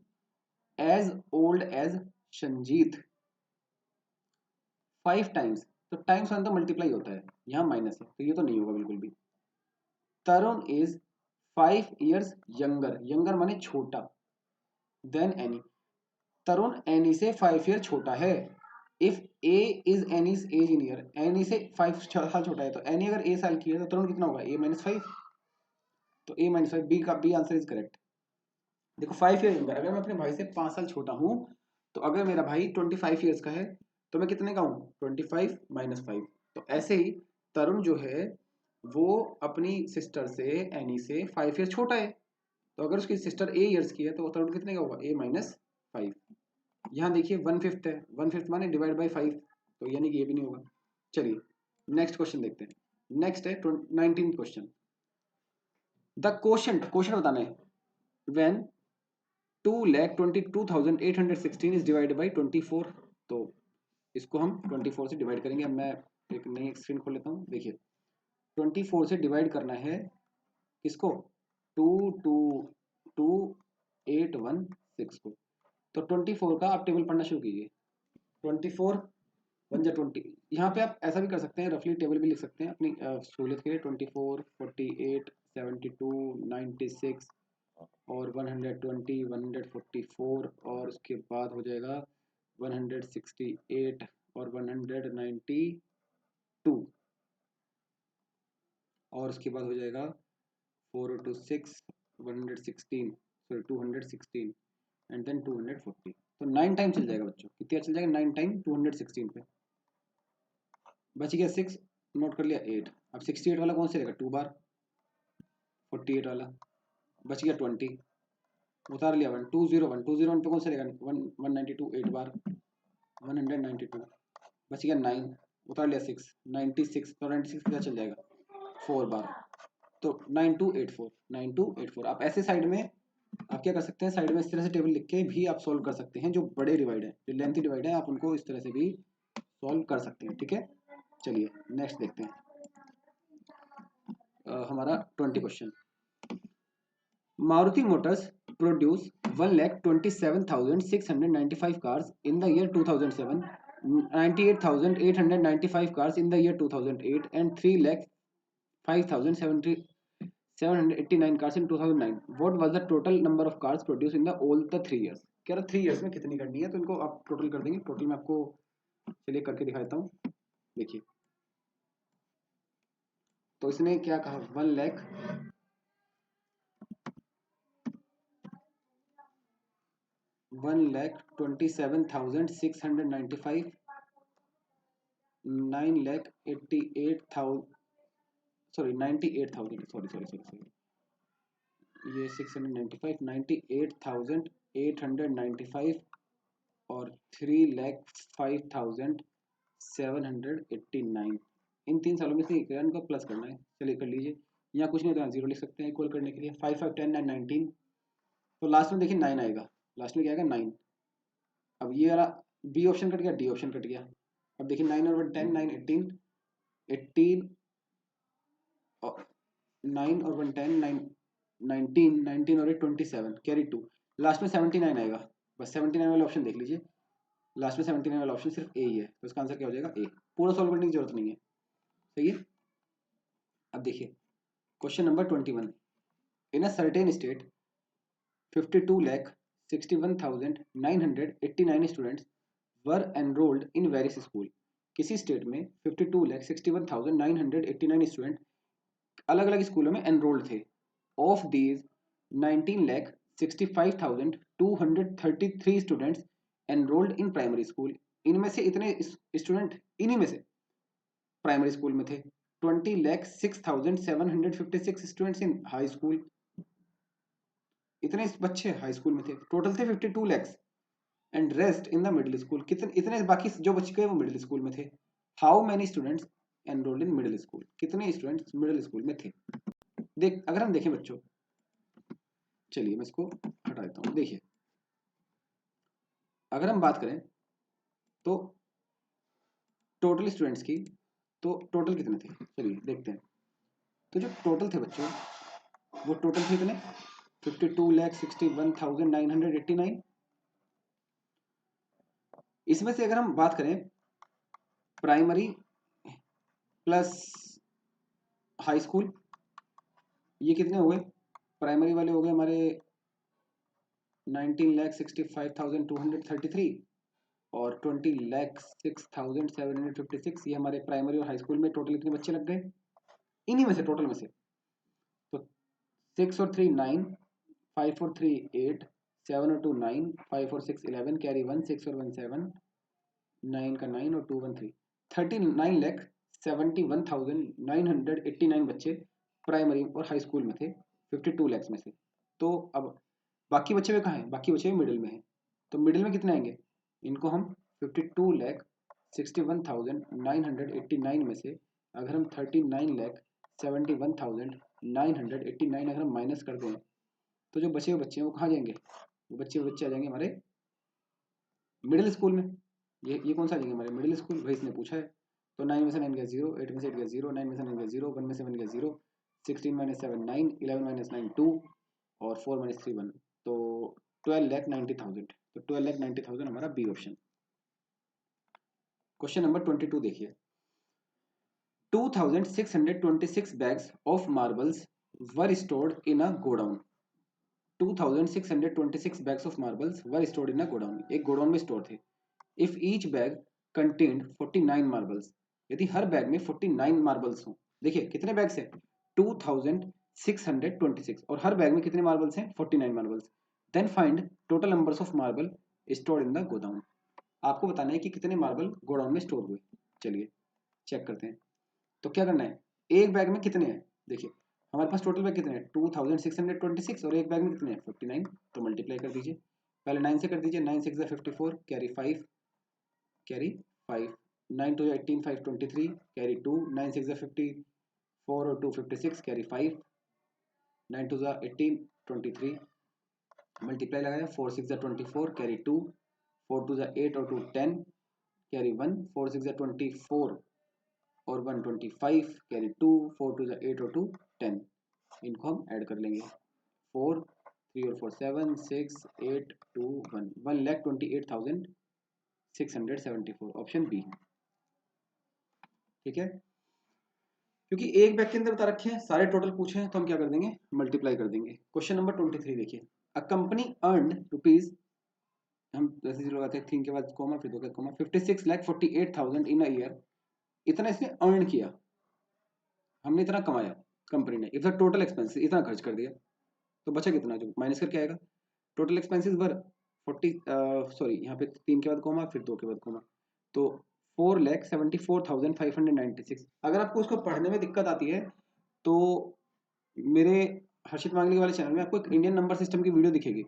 as old as Sanjeet. 5 times, तो टाइम्स वन तो मल्टीप्लाई होता है, यहाँ माइनस है तो ये तो नहीं होगा बिल्कुल भी। तरुण इज 5 ईयर्स यंगर, यंगर माने छोटा, देन एनी। तरुण एनी से 5 ईयर छोटा है। If A is Annie's age in year, Annie से 5 साल छोटा है, तो एनी अगर ए साल की है तो तरुण कितना होगा ए माइनस 5, तो ए माइनस 5, बी का बी आंसर इज करेक्ट। देखो 5 ईयर यंगर, अगर मैं अपने भाई से 5 साल छोटा हूँ, तो अगर मेरा भाई 25 ईयर्स का है तो मैं कितने का हूँ 25 माइनस 5। तो ऐसे ही तरुण जो है वो अपनी सिस्टर से एनी से 5 ईयर छोटा है, तो अगर उसकी सिस्टर ए ईयर्स की है तो तरुण कितने का होगा ए माइनस 5। यहाँ देखिए 1/5 है, 1/5 माने डिवाइड बाई 5, तो यानी कि ये भी नहीं होगा। चलिए नेक्स्ट क्वेश्चन देखते हैं। नेक्स्ट है 19 क्वेश्चन। द क्वेश्चन क्वेश्चन बताना है, व्हेन 2,22,816 इज डिवाइडेड बाई 24, तो इसको हम 24 से डिवाइड करेंगे। अब मैं एक नई स्क्रीन खोल लेता हूँ। देखिए 24 से डिवाइड करना है किसको, 2,22,816 को। तो 24 का आप टेबल पढ़ना शुरू कीजिए। 24 1 जा 20, यहाँ पे आप ऐसा भी कर सकते हैं, रफली टेबल भी लिख सकते हैं अपनी सहूलियत के लिए। 24 48 72 96 और 120 144, और उसके बाद हो जाएगा 168 और 192, और उसके बाद हो जाएगा 426 116, सॉरी 216 एंड देन 240। तो 9 टाइम चल जाएगा बच्चों, कितना चल जाएगा 9 टाइम 216 पे। बच गया 6, नोट कर लिया 8। अब 68 वाला कौन से रहेगा 2 बार, 48 वाला बच गया 20, उतार लिया 1 201, 201 पे कौन सा रहेगा 192 8 बार 192, बच गया 9, उतार लिया 6 96, तो 96 क्या चल जाएगा 4 बार, तो 9284 9284। आप ऐसे साइड में आप क्या कर सकते हैं, साइड में इस तरह से टेबल लिख के भी आप सॉल्व कर सकते हैं। जो बड़े डिवाइड है, जो लेंथी डिवाइड है, आप उनको इस तरह से भी सॉल्व कर सकते हैं। ठीक है, चलिए नेक्स्ट देखते हैं। हमारा 20 question. Maruti Motors produce 1,27,695 cars in the year 2007, 98,895 cars in the year 2008, and 3,05,789 cars in 2009. What was the total number of cars produced in the all the 3 years? कह रहा 3 years में कितनी करनी है, तो इनको आप टोटल कर देंगे। टोटल मैं आपको चलिए करके दिखा देता हूँ। देखिए, तो इसने क्या कहा, 1,27,695, 9,88,000, सॉरी 98,000, सॉरी ये 695, 98,895 और 3,05,789। इन 3 सालों में से एक रन का प्लस करना है। चलिए कर लीजिए। यहाँ कुछ नहीं होता, जीरो लिख सकते हैं इक्वल करने के लिए। 5 5 10 9 19, तो लास्ट में देखिए 9 आएगा। लास्ट में क्या आएगा, 9। अब ये वाला बी ऑप्शन कट गया, डी ऑप्शन कट गया। अब देखिए 9 और 10, 9 18, 18 और 9 और 1 10, 9 19, 19 और 8 27, कैरी 2। लास्ट में 79 आएगा। बस 79 वाला ऑप्शन देख लीजिए। लास्ट में 79 वाला ऑप्शन सिर्फ ए ही है, तो इसका आंसर क्या हो जाएगा, ए। पूरा सॉल्व करने की जरूरत नहीं है। सही है। अब देखिए question number 21। In a certain state 52,61,989 students were enrolled in various school. किसी स्टेट में 52,61,989 स्टूडेंट अलग अलग स्कूलों में एनरोल्ड थे। Of these 19,65,233 students enrolled in primary school. इनमें से इतने स्टूडेंट इन्हीं में से प्राइमरी स्कूल में थे। 20,06,756 स्टूडेंट्स इन हाई स्कूल। इतने बच्चे हाई स्कूल में थे। टोटल थे 52 lakhs and rest in the middle school. कितने इतने बाकी जो बच्चे गए वो मिडिल स्कूल में थे। How many students enrolled in middle school. कितने स्टूडेंट्स मिडिल स्कूल में थे। देख, अगर हम देखें बच्चों, चलिए मैं इसको हटा देता हूँ। देखिए, अगर हम बात करें तो टोटल स्टूडेंट्स की, तो टोटल कितने थे, चलिए देखते हैं। तो जो टोटल थे बच्चों, वो टोटल थे कितने, 52,61,989। इसमें से अगर हम बात करें प्राइमरी प्लस हाई स्कूल, ये कितने हो गए, प्राइमरी वाले हो गए हमारे 19,65,233 और 20,06,756। ये हमारे प्राइमरी और हाई स्कूल में टोटल इतने बच्चे लग गए इन्हीं में से, टोटल में से। तो 6 और 3 9, 5 और 3 8, 7 और 2 9, 5 और 6 11, कैरी 1, 6 और 1 7, 9 का 9 और 2 1 3, 39,71,989 बच्चे प्राइमरी और हाई स्कूल में थे 52 लैक्स में से। तो अब बाकी बच्चे हुए कहाँ हैं, बाकी बच्चे हुए मिडिल में हैं। तो मिडिल में कितने आएंगे, इनको हम 52,61,989 में से अगर हम 39,71,989 अगर हम माइनस कर दें, तो जो बचे हुए बच्चे हैं वो कहाँ जाएंगे, वो बच्चे आ जाएंगे हमारे मिडिल स्कूल में। ये कौन सा आ जाएंगे, हमारे मिडिल स्कूल। भाई इसने पूछा है। तो 9 में से 9 गया 0, 8 में से 8 गया 0, 9 में से 9 गया 0, 1 में से 1 गया 0, 16 माइनस 7 9, 11 माइनस 9 2 और 4 माइनस 3 1। तो 12,90,000। तो 12,90,000 हमारा बी ऑप्शन। क्वेश्चन नंबर 22 देखिए। 2,626 bags of marbles were stored in a godown. 2,626 bags of marbles were stored in a godown. एक गोडाउन में स्टोर थे। If each bag contained 49 marbles, यदि हर बैग में 49 मार्बल्स हों। देखिए कितने बैग्स हैं, 2,626 और हर बैग में कितने मार्बल्स हैं, 49 marbles. Then find total numbers of marble stored in the godown. आपको बताना है कि कितने मार्बल गोडाउन में स्टोर हुए। चलिए चेक करते हैं। तो क्या करना है, एक बैग में कितने हैं, देखिए हमारे पास टोटल बैग कितने हैं 2,626 और एक बैग में कितने हैं 49। तो मल्टीप्लाई कर दीजिए, पहले 9 से कर दीजिए, 9 6 54, कैरी 5, कैरी 5, 9 2 18, 5 23, कैरी 2, 9 6 54 और 2 56, कैरी 5, 9 2 18 23, मल्टीप्लाई लगाया, 4 6 24, कैरी 2, 4 2 8 और 2 10, कैरी 1, 4 6 24 और 1 25, कैरी 2, 4 2 8 और 2 10। इनको हम ऐड कर लेंगे, 4 3 और 4 7 6 8 2 1, 1,28,674, ऑप्शन बी। ठीक है, क्योंकि एक बैग के अंदर बता रखे हैं, सारे टोटल पूछे हैं, तो हम क्या कर देंगे, मल्टीप्लाई कर देंगे। क्वेश्चन नंबर 23 देखिए, अ कंपनी अर्नड रुपीज, हम जैसे जीरो लगाते हैं 3 के बाद कॉमा फिर 2 के कॉमा, 56,48,000 इन अ ईयर, इतना इसने अर्न किया, हमने इतना कमाया, कंपनी ने, इफ द टोटल एक्सपेंसेस, इतना खर्च कर दिया, तो बचा कितना, जो माइनस करके आएगा। टोटल एक्सपेंसेस वर 40, सॉरी यहाँ पे 3 के बाद कॉमा फिर 2 के बाद कॉमा, तो 4,74,596। अगर आपको उसको पढ़ने में दिक्कत आती है तो मेरे हर्षित मांगली वाले चैनल में आपको एक इंडियन नंबर सिस्टम की वीडियो दिखेगी।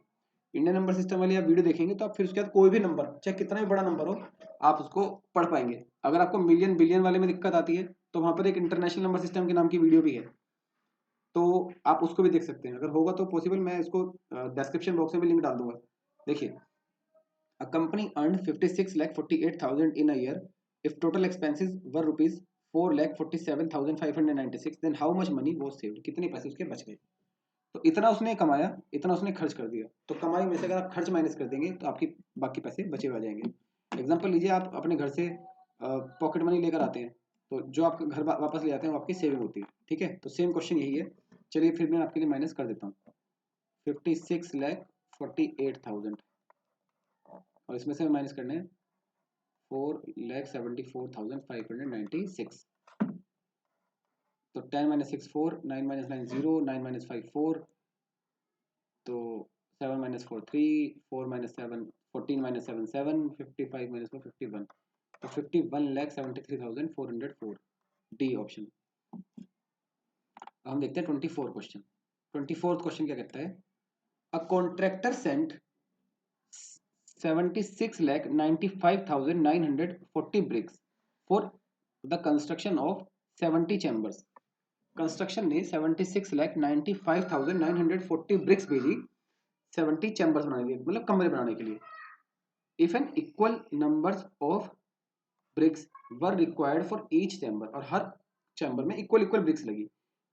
इंडियन नंबर सिस्टम वाली आप वीडियो देखेंगे तो आप फिर उसके बाद कोई भी नंबर, चाहे कितना भी बड़ा नंबर हो, आप उसको पढ़ पाएंगे। अगर आपको मिलियन बिलियन वाले में दिक्कत आती है तो वहां पर एक इंटरनेशनल नंबर सिस्टम के नाम की वीडियो भी है, तो आप उसको भी देख सकते हैं। अगर होगा तो पॉसिबल, मैं इसको डिस्क्रिप्शन बॉक्स में भी लिंक डाल दूंगा। देखिए, a company earned 56,48,000 in a year, if total expenses were rupees 4,47,596, then how much money was saved, कितने पैसे उसके बच गए। तो इतना उसने कमाया, इतना उसने खर्च कर दिया, तो कमाई में से अगर आप खर्च माइनस कर देंगे तो आपकी बाकी पैसे बचे रह जाएंगे। एग्जाम्पल लीजिए, आप अपने घर से पॉकेट मनी लेकर आते हैं, तो जो आप घर वापस ले जाते हैं वो आपकी सेविंग होती है। ठीक है, तो सेम क्वेश्चन यही है। चलिए फिर मैं आपके लिए माइनस कर देता हूँ, 56,48,000, और इसमें से माइनस करने हैं 4,74,596, तो 10 माइनस 6 4, 9 माइनस 9 0, 9 माइनस 5 4, तो 7 माइनस 4 3, 4 माइनस 7 14 माइनस 7 7, 55 माइनस 4 51, तो 51,73,404, डी ऑप्शन। हम देखते हैं 24 क्वेश्चन। 24th क्वेश्चन क्या कहता है, a contractor sent 76,95,940 bricks for the construction of 70 chambers। Construction ने 76,95,940 ब्रिक्स भेजी 70 चैम्बर्स बनाने के लिए, मतलब कमरे बनाने के लिए। If an equal numbers of bricks were required for each chamber, और हर चैम्बर में इक्वल इक्वल ब्रिक्स लगी,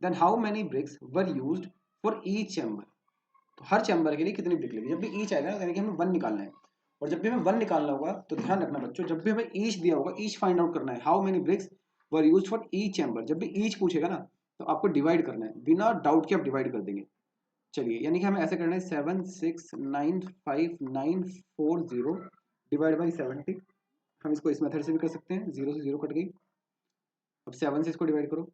then how many bricks were used for each chamber, तो हर चैम्बर के लिए कितनी ब्रिक लगी। जब भी ईच आएगा ना, यानी कि हमें वन निकालना है, और जब भी हमें वन निकालना होगा तो ध्यान रखना बच्चों, जब भी हमें ईच दिया होगा, ईच फाइंड आउट करना है, how many bricks were used for each chamber. जब भी ईच पूछेगा ना तो आपको डिवाइड करना है, बिना डाउट के आप डिवाइड कर देंगे। चलिए, यानी कि हमें ऐसे करना है 7695940 डिवाइड बाई 70। हम इसको इस मेथड से भी कर सकते हैं, 0 से 0 कट गई, अब 7 से इसको डिवाइड करो।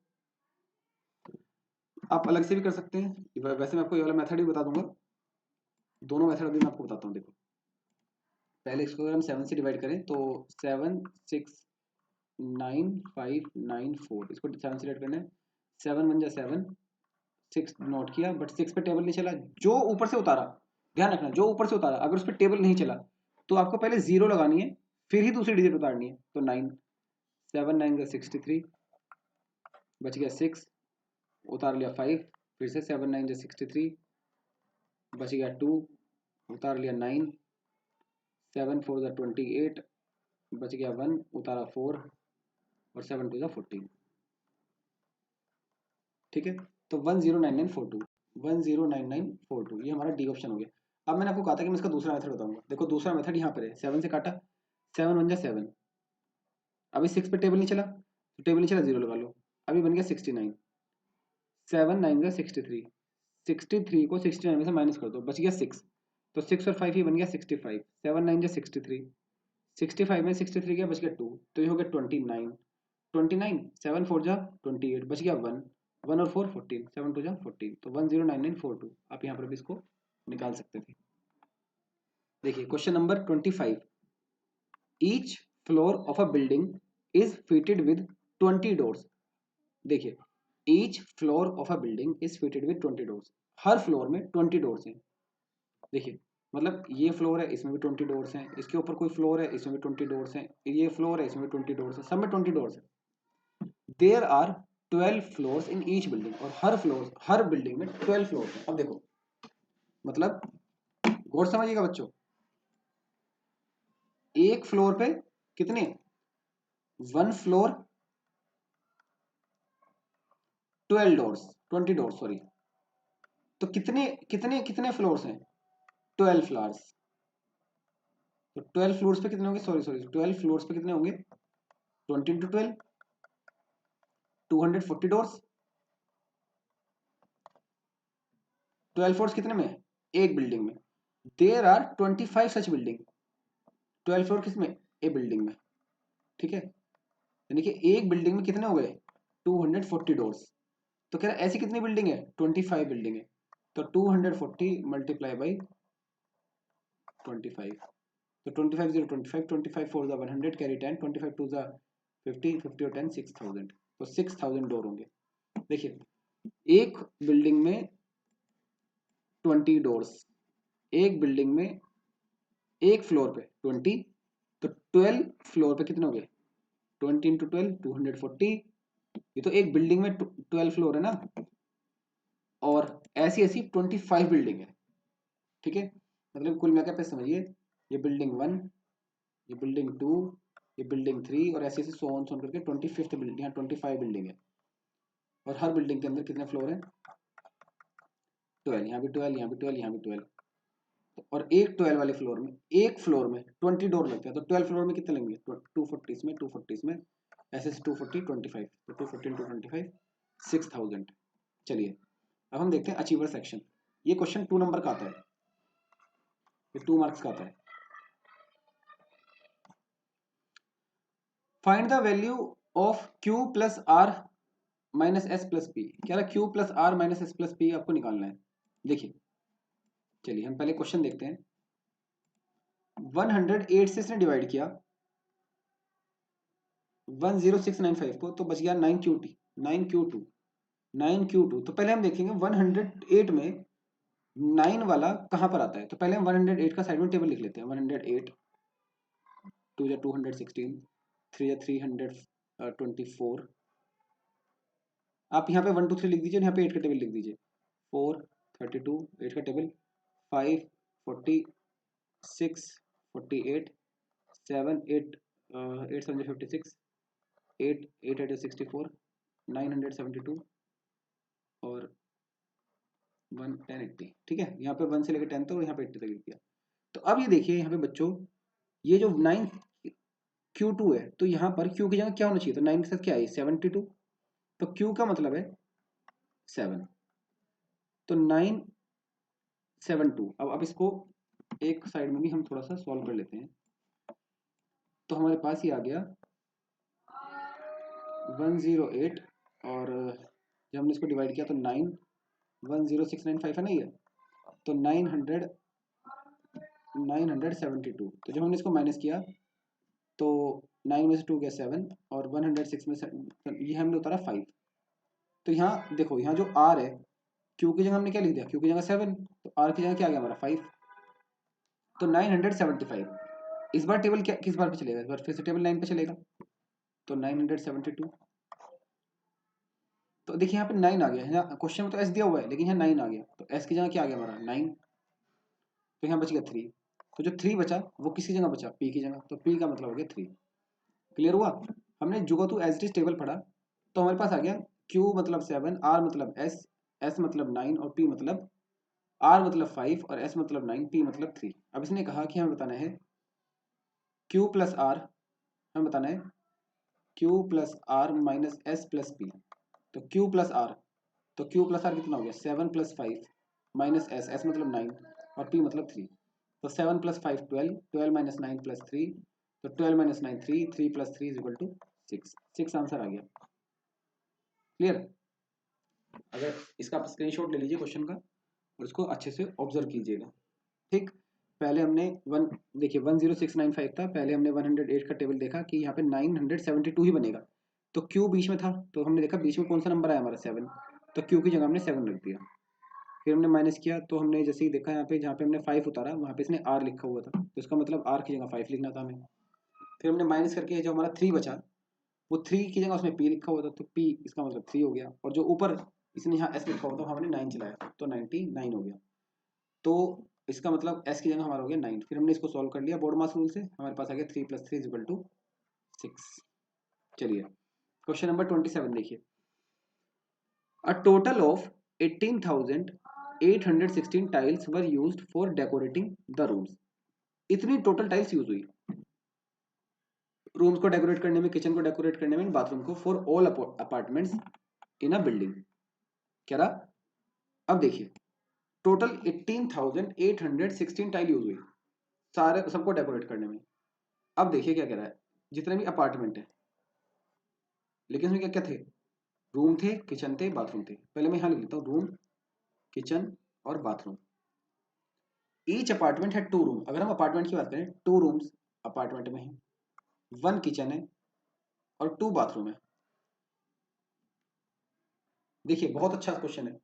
आप अलग से भी कर सकते हैं, वैसे मैं आपको ये वाला मेथड भी बता दूंगा, दोनों मेथड अभी मैं आपको बताता हूँ। देखो, पहले इसको अगर हम 7 से डिवाइड करें तो 769,594, इसको 7 से डिवाइड करना है, 7 1 जा 7, 6 नोट किया, बट 6 पे टेबल नहीं चला, जो ऊपर से उतारा, ध्यान रखना, जो ऊपर से उतारा अगर उस पर टेबल नहीं चला तो आपको पहले 0 लगानी है, फिर ही दूसरी डिजिट उतारनी है। तो 9, 7 9 जा 63, बच गया 6, उतार लिया 5, फिर से 7 9 जा 63, बच गया 2, उतार लिया 9, 7 4 जा 28, बच गया 1, उतारा 4, और 7 2 जा 14। ठीक है, तो 109942, 109942, ये हमारा डी ऑप्शन हो गया। अब मैंने आपको कहा था कि मैं इसका दूसरा मेथड बताऊंगा। देखो, दूसरा मेथड यहाँ पर है, 7 से काटा, 7 1 जा 7, अभी 6 पे टेबल नहीं चला, तो टेबल नहीं चला 0 लगा लो, अभी बन गया 69, 7 9 जा 63, 63 को 69 में से माइनस कर दो, बच गया 6, तो 6 और 5 ही बन गया 65, 7 9 जा 63, 65 में 63 गया, बच गया 2, तो ये हो गया 29, 29 7 4 जा 28, बच गया 1, 1 और 4 14, 7 2 जा 14, तो 109942 आप यहाँ पर भी इसको निकाल सकते थे। देखिए, question number 25, each floor of a building is fitted with 20 doors. देखिए, each floor of a building is fitted with 20 doors, हर फ्लोर में 20 डोर्स हैं। देखिए, मतलब ये फ्लोर है, इसमें भी 20 डोर्स हैं, इसके ऊपर कोई फ्लोर है, इसमें भी 20 डोर्स हैं, ये फ्लोर है, इसमें भी 20 डोर्स हैं, सब में 20 डोर्स है। There are 12 floors in each building, और हर बिल्डिंग में 12 फ्लोर्स हैं। अब देखो, मतलब गौर समझिएगा बच्चों, एक फ्लोर पे कितने, वन फ्लोर 20 डोर्स सॉरी, तो कितने कितने कितने फ्लोर्स हैं, 12 फ्लोर्स। तो 12 फ्लोर्स पे कितने होंगे, सॉरी सॉरी 12 फ्लोर्स पे कितने होंगे, 20 × 12, 240 डोर्स। 12 फ्लोर्स कितने में, एक बिल्डिंग में। There are 25 such building, 12 floor किसमें, एक बिल्डिंग में, ठीक है। यानी कि एक बिल्डिंग में कितने हो गए, 240 डोर्स। तो कह रहा है ऐसी कितनी बिल्डिंग है, 25 बिल्डिंग है। तो 240 मल्टीप्लाई बाई 25, तो 25 0 25, 25 4 ज़ा 100, कैरी 10, 25 2 ज़ा 50, 50 और 10 6000, तो 6000 डोर होंगे। देखिए एक बिल्डिंग में 20 डोर्स, एक बिल्डिंग में एक फ्लोर पे 20, तो 12 फ्लोर पे कितने हो गए, 20 × 12 240। ये तो एक बिल्डिंग में 12 फ्लोर है ना, और ऐसी ऐसी 25 बिल्डिंग है, ठीक है। मतलब कुल मिलाकर पे समझिए, ये बिल्डिंग 1, ये बिल्डिंग 2, ये बिल्डिंग 3, और ऐसे ऐसे सो ऑन करके 25th बिल्डिंग, यहाँ 25 बिल्डिंग है, और हर बिल्डिंग के अंदर कितने फ्लोर है, 12, यहाँ भी 12, यहाँ भी 12, यहाँ भी 12। और एक 12 वाले फ्लोर में, एक फ्लोर में 20 डोर लगते हैं, तो 12 फ्लोर में कितने लेंगे, 240 में, 240 में, ऐसे 240 25, तो 240 × 25 6000। चलिए अब हम देखते हैं अचीवर सेक्शन। ये क्वेश्चन 2 नंबर का आता है, ये 2 मार्क्स का आता है। Find the value of Q plus R minus S plus P. क्या रहा, Q plus R minus S plus P आपको निकालना है। देखिए चलिए हम पहले क्वेश्चन देखते हैं। 108 से इसने डिवाइड किया 10695 को, तो बच गया 9Q2, 9Q2, 9Q2। तो पहले हम देखेंगे 108 में 9 वाला कहां पर आता है, तो पहले हम 108 का साइड में टेबल लिख लेते हैं। 108 2 या 216, 3 या 324। आप यहाँ पे 1 2 3 लिख दीजिए, यहाँ पे 8 का टेबल लिख दीजिए। 4 32 8 का टेबल, 5 40 6 48 7 8 8 7 56 8 8 8 64 972 और 1 10 80, ठीक है। यहाँ पे 1 से लेकर 10 तक और यहाँ पे 80 तक लिख दिया। तो अब ये देखिए यहाँ पे बच्चों, ये जो 9Q2 है, तो यहाँ पर Q की जगह क्या होना चाहिए, तो 9 के साथ क्या है 72, तो Q का मतलब है 7, तो 972। अब इसको एक साइड में भी हम थोड़ा सा सॉल्व कर लेते हैं। तो हमारे पास ये आ गया 108, और जब हमने इसको डिवाइड किया तो 9 10695 है ना ये, तो 972। तो जब हमने इसको माइनस किया तो 9 में से 2 गया 7, और 106 में से ये हमने उतारा 5। तो यहाँ देखो, यहाँ जो R है, Q की जगह हमने क्या लिख दिया, Q की जगह 7, तो R की जगह क्या आ गया हमारा 5, तो 975। इस बार टेबल क्या किस बार पे चलेगा, इस बार फिर से टेबल 9 पे चलेगा, तो 972। तो देखिए यहाँ पे 9 आ गया है, क्वेश्चन में तो एस दिया हुआ है लेकिन यहाँ 9 आ गया, तो एस की जगह क्या आ गया हमारा 9, तो यहाँ बच गया 3। तो जो 3 बचा वो किसकी जगह बचा, पी की जगह, तो पी का मतलब हो गया 3। क्लियर हुआ। हमने जुगो to as it is table पढ़ा, तो हमारे पास आ गया Q मतलब 7, R मतलब S, S मतलब 9 और P मतलब R मतलब 5 और S मतलब 9, P मतलब 3। अब इसने कहा कि हमें बताना है Q प्लस R, हमें बताना है Q plus R minus S plus P। तो Q प्लस R, तो Q प्लस R कितना हो गया 7 प्लस 5 माइनस S, S मतलब 9 और P मतलब 3। तो 7 प्लस 5 12, 12 माइनस 9 प्लस 3, तो 12 माइनस 9 3, 3 plus 3 is equal to 6। 6 answer आ गया। क्लियर। अगर इसका आप स्क्रीनशॉट ले लीजिए क्वेश्चन का और इसको अच्छे से ऑब्जर्व कीजिएगा। ठीक, पहले हमने वन देखिए 10695 था, पहले हमने 108 का टेबल देखा कि यहाँ पे 972 ही बनेगा, तो Q बीच में था, तो हमने देखा बीच में कौन सा नंबर आया हमारा 7, तो Q की जगह हमने 7 रख दिया। फिर हमने माइनस किया, तो हमने जैसे ही देखा यहाँ पे जहाँ पे हमने 5 उतारा वहाँ पे इसने R लिखा हुआ था, तो इसका मतलब R की जगह 5 लिखना था हमें। फिर हमने माइनस करके जो हमारा 3 बचा, वो 3 की जगह उसमें P लिखा हुआ था, तो P इसका मतलब 3 हो गया, और जो ऊपर इसने यहाँ S लिखा हुआ था हमने 9 चलाया, तो 99 हो गया। तो इसका मतलब एस की जगह हमारा हो गया 9। फिर हमने इसको सॉल्व कर लिया बोर्ड मास रूल से, हमारे पास आ गया 3 + 3 = 6। चलिए क्वेश्चन नंबर 27 देखिए। A total of 18,816 tiles were used for decorating the rooms. इतनी टोटल टाइल्स यूज हुई रूम्स को डेकोरेट करने में, किचन को डेकोरेट करने में, बाथरूम को, for all apartments in a building. क्या रहा? अब देखिए टोटल 18,816 टाइल यूज हुई सारे सबको डेकोरेट करने में। अब देखिए क्या कह रहा है, जितने भी अपार्टमेंट है, लेकिन उसमें क्या क्या थे? रूम थे, किचन थे, बाथरूम थे। पहले मैं यहाँ लिख लेता हूँ रूम, किचन और बाथरूम। ईच अपार्टमेंट है 2 रूम। अगर हम अपार्टमेंट की बात करें, 2 रूम्स अपार्टमेंट में है, 1 किचन है और 2 बाथरूम है। देखिए बहुत अच्छा क्वेश्चन है।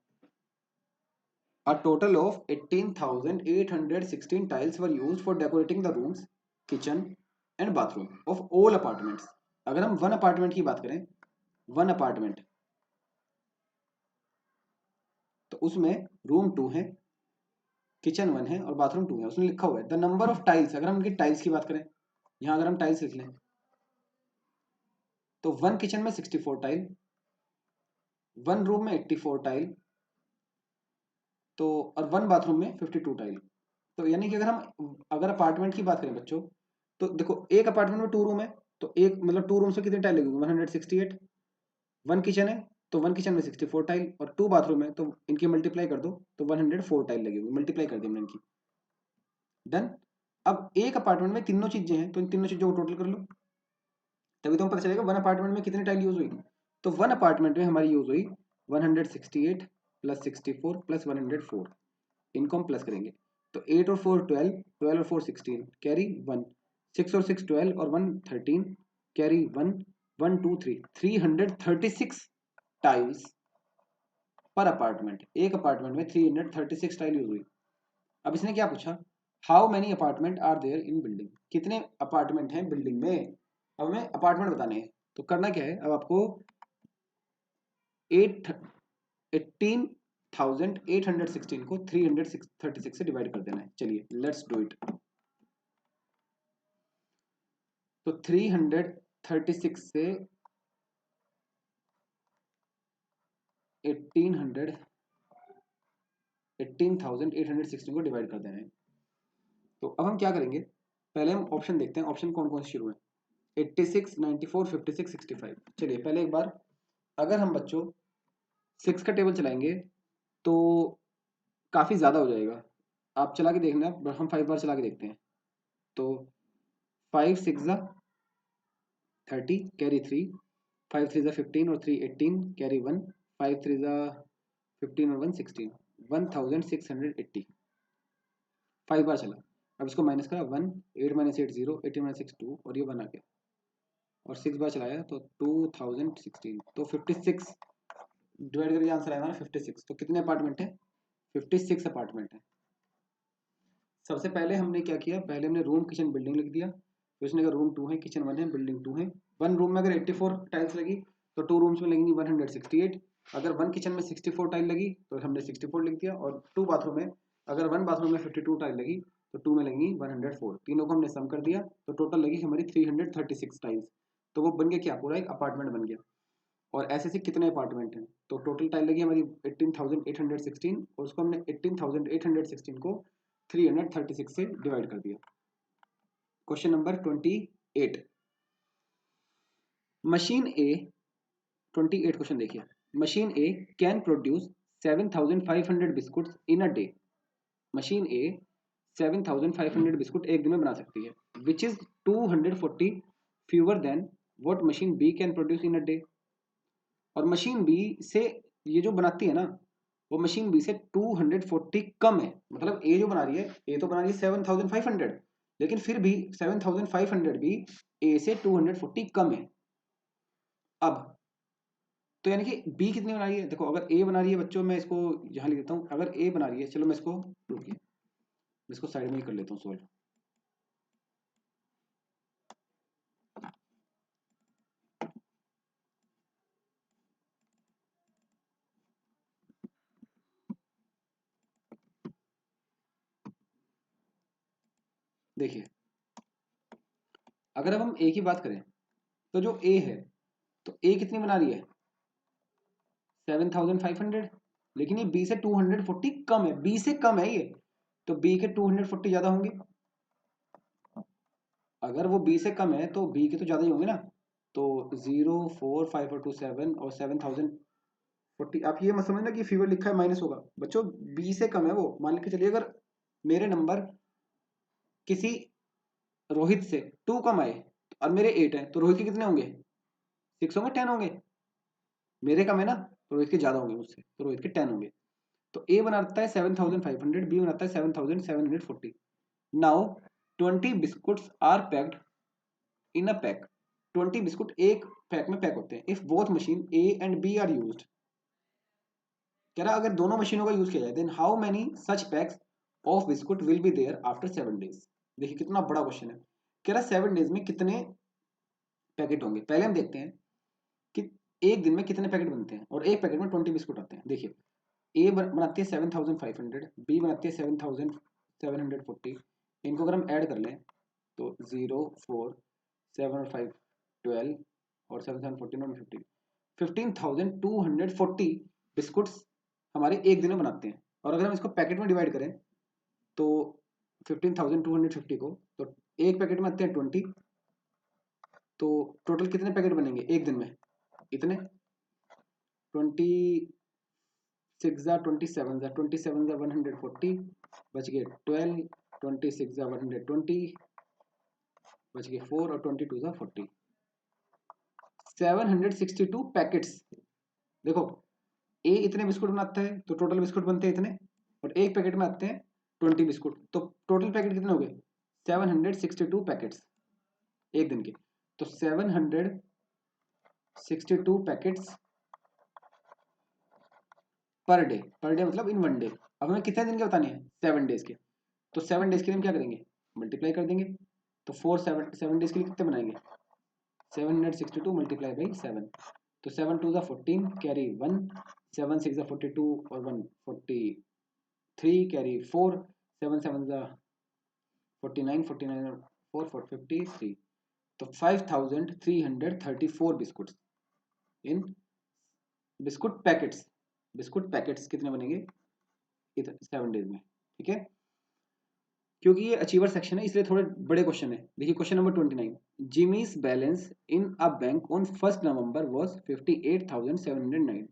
A total of 18,816 tiles were used for decorating the rooms, kitchen and bathroom of all apartments. अगर हम 1 अपार्टमेंट की बात करें, 1 अपार्टमेंट, तो उसमें रूम 2 है, किचन 1 है और बाथरूम 2 है। उसमें लिखा हुआ है द नंबर ऑफ टाइल्स। अगर हम इनकी टाइल्स की बात करें, यहाँ अगर हम टाइल्स लिख लें तो 1 किचन में 64 टाइल, 1 रूम में 84 टाइल, तो और 1 बाथरूम में 52 टाइल। तो यानी कि अगर अपार्टमेंट की बात करें बच्चों, तो देखो एक अपार्टमेंट में 2 रूम है, तो एक मतलब 2 रूम से कितनी टाइल लगेगी? 168। 1 किचन है तो 1 किचन में 64 टाइल और 2 बाथरूम है, तो इनकी मल्टीप्लाई कर दो तो 104 टाइल लगेगी। मल्टीप्लाई कर दी हमने इनकी। डन। अब एक अपार्टमेंट में तीनों चीजें हैं, तो इन तीनों चीजों को टोटल कर लो, तभी तो पता चलेगा 1 अपार्टमेंट में कितनी टाइल यूज हुई। तो 1 अपार्टमेंट में हमारी यूज हुई 168 + 64 + 104। इनको हम प्लस करेंगे तो 8 और 4 12, 12 और 4 16, कैरी 1, 6 और 6 12 और 1 13, कैरी 1, 1 2 3, 336 टाइल्स पर अपार्टमेंट। एक अपार्टमेंट में 336 टाइल यूज हुई। अब इसने क्या पूछा? How many apartment are there in building. कितने अपार्टमेंट हैं बिल्डिंग में? अब हमें अपार्टमेंट बताने हैं, तो करना क्या है, अब आपको 8 18,816 को 336 से डिवाइड कर देना है। चलिए लेट्स डू इट। तो 336 से 18,816 को डिवाइड कर देना है। तो अब हम क्या करेंगे, पहले हम ऑप्शन देखते हैं, ऑप्शन कौन कौन से शुरू है। 86, 94, 56, 65। चलिए पहले एक बार अगर हम बच्चों 6 का टेबल चलाएंगे तो काफ़ी ज़्यादा हो जाएगा। आप चला के देखना, हम 5 बार चला के देखते हैं। तो 5 6 ज़ा 30, कैरी 3, 5 3 ज़ा 15 और 3 18, कैरी 1, 5 3 ज़ा 15 और 1 16, 1680। 5 बार चला। अब इसको माइनस करा, 1, 8 - 8 0, 18 - 6 2 और ये 1 आ गया। और 6 बार चलाया तो 2016, तो 56 डिवाइड करके आंसर आएगा ना 56। तो कितने अपार्टमेंट है? 56 अपार्टमेंट है। सबसे पहले हमने क्या किया, पहले हमने रूम किचन बिल्डिंग लिख दिया। तो इसने अगर रूम 2 है, किचन 1 है, बिल्डिंग 2 है। 1 रूम में अगर 84 टाइल्स लगी तो 2 रूम्स में लगेंगी 168। अगर 1 किचन में 64 टाइल लगी तो हमने 64 लिख दिया। और 2 बाथरूम में अगर 1 बाथरूम में 52 टाइल लगी तो 2 में लगेंगी 104। तीनों को हमने सम कर दिया तो टोटल लगी हमारी 336 टाइल्स। तो वो बन गया क्या, पूरा एक अपार्टमेंट बन गया। और ऐसे से कितने अपार्टमेंट हैं, तो टोटल टाइल लगी हमारी 18,816 और उसको हमने 18,816 को 336 से डिवाइड कर दिया। Question number 28। Machine A 28 question देखिए। Machine A can produce 7,500 biscuit in a day. Machine A 7,500 biscuit एक दिन में बना सकती है, which is 240 fewer than what machine B can produce in a day. और मशीन बी से ये जो बनाती है ना, वो मशीन बी से 240 कम है। मतलब ए जो बना रही है, ए तो बना रही है 7,500, लेकिन फिर भी 7,500 भी ए से 240 कम है। अब तो यानी कि बी कितनी बना रही है, देखो अगर ए बना रही है बच्चों, मैं इसको यहाँ लिख देता हूँ। अगर ए बना रही है, चलो मैं इसको रुकिए, मैं इसको साइड में ही कर लेता हूँ सोल्व। देखिए अगर अब हम ए की बात करें तो जो ए है, तो ए कितनी बना रही है 7500, लेकिन ये बी से 240 कम है, बी से कम है ये, तो बी के 240 ज्यादा होंगे। अगर वो बी से कम है तो बी के तो ज्यादा ही होंगे ना। तो 0 4 5 4 2 7 और 7040, आप ये मत समझना कि फीवर लिखा है माइनस होगा बच्चों, बी से कम है वो। मान के चलिए अगर मेरे नंबर किसी रोहित से 2 कम आए और मेरे 8 है, तो रोहित के कितने होंगे 6 होंगे 10 होंगे। मेरे कम है ना, तो रोहित के ज्यादा होंगे मुझसे, तो रोहित के 10 होंगे। तो ए बनाता है 7500, बी बनाता है 7740। Now 20 biscuits are packed in a pack. 20 biscuit एक पैक में पैक होते हैं। If both machine A and B are used, कह रहा अगर दोनों मशीनों का यूज किया जाए, then how many such packs of biscuit will be there after 7 days। देखिए कितना बड़ा क्वेश्चन है। कह रहा 7 days में कितने पैकेट होंगे। पहले हम देखते हैं कि एक दिन में कितने पैकेट बनते हैं, और एक पैकेट में 20 बिस्कुट आते हैं। देखिए ए बनाती है 7500, बी बनाती है 7740। इनको अगर हम ऐड कर लें तो 0 4 7 और 5 12 और 7 7 14 और 15 बिस्कुट्स हमारे एक दिन में बनाते हैं। और अगर हम इसको पैकेट में डिवाइड करें तो 15,250 को, तो एक पैकेट में आते हैं 20, तो टोटल कितने पैकेट बनेंगे एक दिन में, इतने 26 जा 27 जा 140, बच गए 12, 26 जा 120, बच गए 4 और 22 जा 40, 762 पैकेट्स। देखो ए इतने बिस्कुट बनाता है तो टोटल बिस्कुट बनते हैं इतने, और एक पैकेट में आते हैं 20 बिस्कुट, तो टोटल पैकेट कितने हो गए 762 पैकेट्स एक दिन के। तो 762 packets per day, per day मतलब इन 1 डे। अब हमें कितने दिन के बताने हैं 7 days के, तो 7 days के लिए हम क्या करेंगे मल्टीप्लाई कर देंगे। तो 7 days के लिए कितने बनाएंगे 762 मल्टीप्लाई बाई 7, तो 7 2 14 कैरी 1, 7 6 42 और 1 43 कैरी 4, 7 7 49 49 और 4 53, तो 5334 बिस्कुट्स इन बिस्कुट पैकेट्स। बिस्कुट पैकेट्स कितने बनेंगे 7 days में, ठीक है। क्योंकि ये अचीवर सेक्शन है इसलिए थोड़े बड़े क्वेश्चन है। देखिए question number 29, Jimmy's balance in a bank on 1 November was 58,709।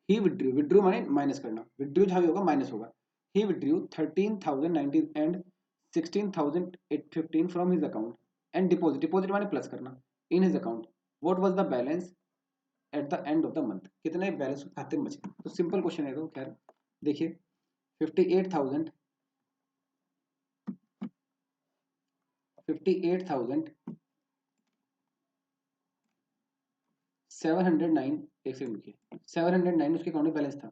He withdrew, withdrew माने माइनस करना, विड्रू जहां भी होगा माइनस होगा। ही withdrew 13,090 and 16,815 from his account and deposit, deposit माने प्लस करना, in his account. What was the balance at the end of the month, कितने balance खाते में बचे। तो सिंपल क्वेश्चन है तो खैर देखिए 58,000 58,709, एक सेकंड रुकिए, 709 उसके अकाउंट में बैलेंस था,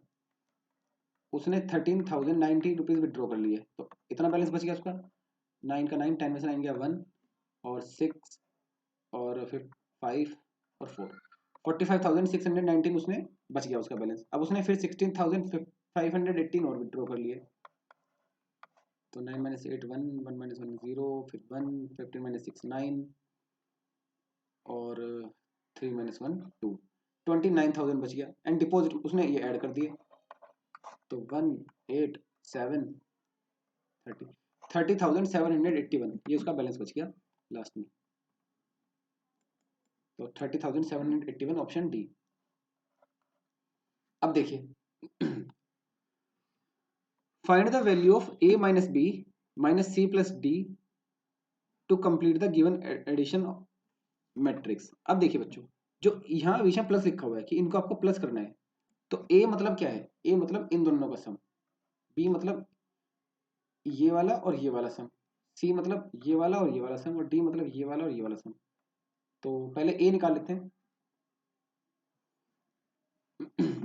उसने 13,090 विड्रॉ कर लिए, तो इतना बैलेंस बच गया उसका। 9 का 9, 10 में से 9 गया 1 और 6 और फिर 5 और 4, 45,619 उसने बच गया उसका बैलेंस। अब उसने फिर 16,518 और विड्रॉ कर लिए, तो 9 माइनस 8 1, 1 माइनस 1 0, फिर 1, 15 माइनस 6 9 और 3 माइनस 1 2, 29,000 बच गया। एंड डिपॉजिट उसने ये ऐड कर दिए, तो 1 8 7 30, 30,781 ये उसका बैलेंस बच गया लास्ट में। तो 30,781 ऑप्शन डी। अब देखिए find the value of a minus B minus C plus D to complete the given addition matrix. अब देखिए बच्चों, जो यहाँ हमेशा प्लस लिखा हुआ है कि इनको आपको प्लस करना है, तो a मतलब क्या है, a मतलब इन दोनों का सम, b मतलब ये वाला और ये वाला सम, c मतलब ये वाला और ये वाला सम, और d मतलब ये वाला और ये वाला सम। तो पहले a निकाल लेते हैं।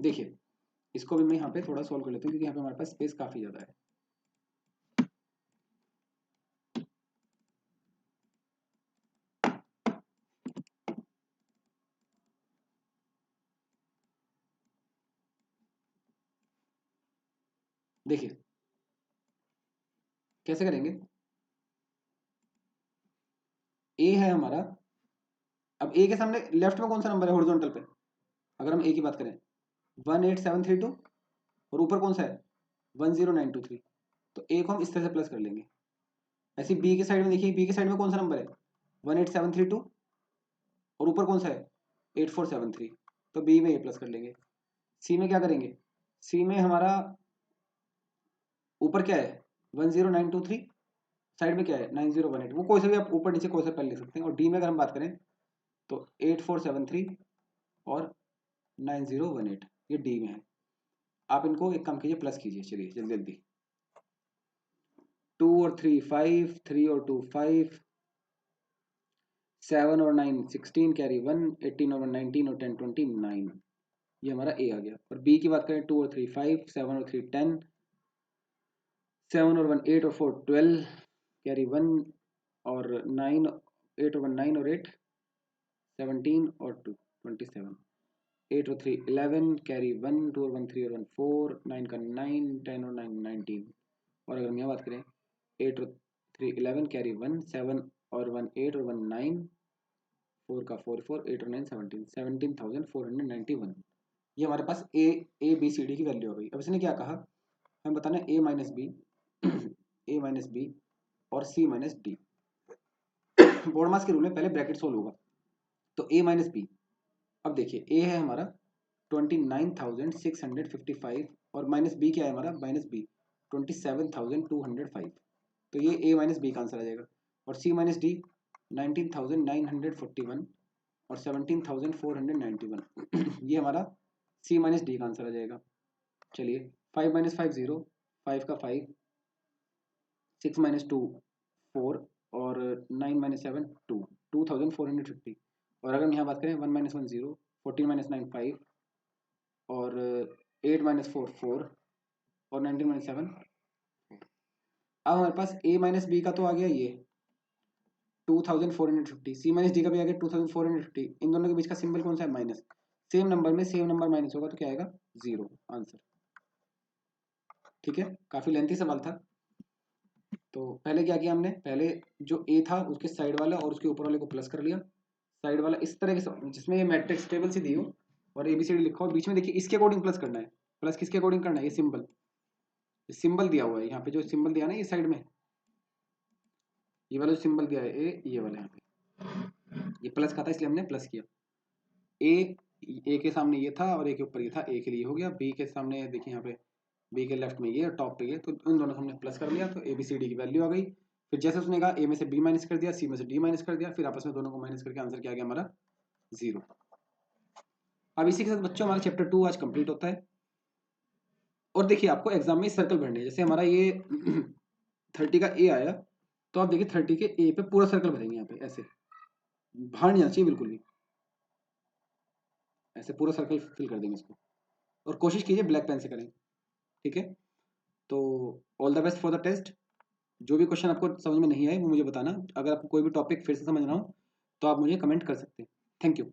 देखिए इसको भी मैं यहाँ पे थोड़ा सॉल्व कर लेता हूँ क्योंकि यहाँ पे हमारे पास स्पेस काफी ज्यादा है। देखिए कैसे करेंगे, ए है हमारा, अब ए के सामने लेफ्ट में कौन सा नंबर है हॉरिजॉन्टल पे, अगर हम ए की बात करें 18732, और ऊपर कौन सा है 10923, तो ए को हम इस तरह से प्लस कर लेंगे। ऐसे बी के साइड में देखिए, बी के साइड में कौन सा नंबर है 18732, और ऊपर कौन सा है 8473, तो बी में ए प्लस कर लेंगे। सी में क्या करेंगे, सी में हमारा ऊपर क्या है 10923, साइड में क्या है 9018, वो कोई से भी आप ऊपर नीचे कोई से पहले लिख सकते हैं। और डी में अगर हम बात करें तो 8473 और 9018, ये डी में है। आप इनको एक काम कीजिए, प्लस कीजिए, चलिए जल्दी जल्दी। 2 और 3 5, 3 और 2 5, 7 और 9 16 कैरी 1, 18 और 1 19 और 10 29, ये हमारा ए आ गया। और बी की बात करें 2 और 3 5, 7 और 3 10, 7 और 1 8 और 4 12 कैरी 1, और 9 8 और 1 9 और 8 17 और 2 27, 8 और 3 11 कैरी 1, 2 और 1 3 और 1 4, 9 का 9 10 और 9 19। और अगर हम यहाँ बात करें 8 और 3 11 कैरी 1, 7 और 1 8 और 1 9, 4 का 4 4, 8 और 9 17, 17,491, ये हमारे पास ए बी सी डी की वैल्यू हो गई। अब इसने क्या कहा, हम बताना ए माइनस बी ए माइनस बी और सी माइनस डी। बोर्ड मास के रूल में पहले ब्रैकेट सोल्व होगा, तो ए माइनस बी, अब देखिए ए है हमारा 29,655, और माइनस बी क्या है हमारा माइनस बी 27,205, तो ये ए माइनस बी का आंसर आ जाएगा। और सी माइनस डी 19,941 और 17,491 ये हमारा सी माइनस डी का आंसर आ जाएगा। चलिए 5 माइनस 5 0, 5 का 5, 6 माइनस 2 4, और 9 माइनस 7 2, 2450। और अगर हम यहाँ बात करें 1 माइनस 1 0, 14 माइनस 9 5, और 8 माइनस 4 4, और 19 माइनस 7। अब हमारे पास a माइनस बी का तो आ गया ये 2450, सी माइनस डी का भी आ गया 2450, इन दोनों के बीच का सिंबल कौन सा है माइनस, सेम नंबर में सेम नंबर माइनस होगा तो क्या आएगा 0 आंसर। ठीक है, काफी लेंथी सवाल था। तो पहले क्या किया हमने, पहले जो a था उसके साइड वाला और उसके ऊपर वाले को प्लस कर लिया, साइड वाला इस तरह के जिसमें ये मैट्रिक्स टेबल सी दी हो और एबीसीडी लिखा हो, बीच में देखिए इसके अकॉर्डिंग प्लस करना है। प्लस किसके अकॉर्डिंग करना है, ये सिंबल दिया हुआ है यहाँ पे, जो सिंबल दिया ना ये साइड में, ये वाला जो सिंबल दिया है ए, ये वाला यहाँ पे ये प्लस का था इसलिए हमने प्लस किया। ए के सामने ये था और ए के ऊपर ये था, ए के लिए हो गया। बी के सामने देखिए यहाँ पे, बी के लेफ्ट में ये और टॉप पे ये, तो उन दोनों को हमने प्लस कर लिया, तो ए बी सी डी की वैल्यू आ गई। फिर जैसे उसने कहा ए में से बी माइनस कर दिया, सी में से डी माइनस कर दिया, फिर आपस में दोनों को माइनस करके आंसर क्या आ गया हमारा 0। अब इसी के साथ बच्चों हमारा चैप्टर 2 आज कंप्लीट होता है। और देखिए आपको एग्जाम में सर्कल भरने हैं, जैसे हमारा ये 30 का ए आया, तो आप देखिए 30 के ए पे पूरा सर्कल भरेंगे, यहाँ पे ऐसे बाहर नहीं आना चाहिए बिल्कुल भी, ऐसे पूरा सर्कल फिल कर देंगे इसको, और कोशिश कीजिए ब्लैक पेन से करें। ठीक है, तो all the best for the test. जो भी क्वेश्चन आपको समझ में नहीं आए वो मुझे बताना, अगर आपको कोई भी टॉपिक फिर से समझना हो तो आप मुझे कमेंट कर सकते हैं। Thank you.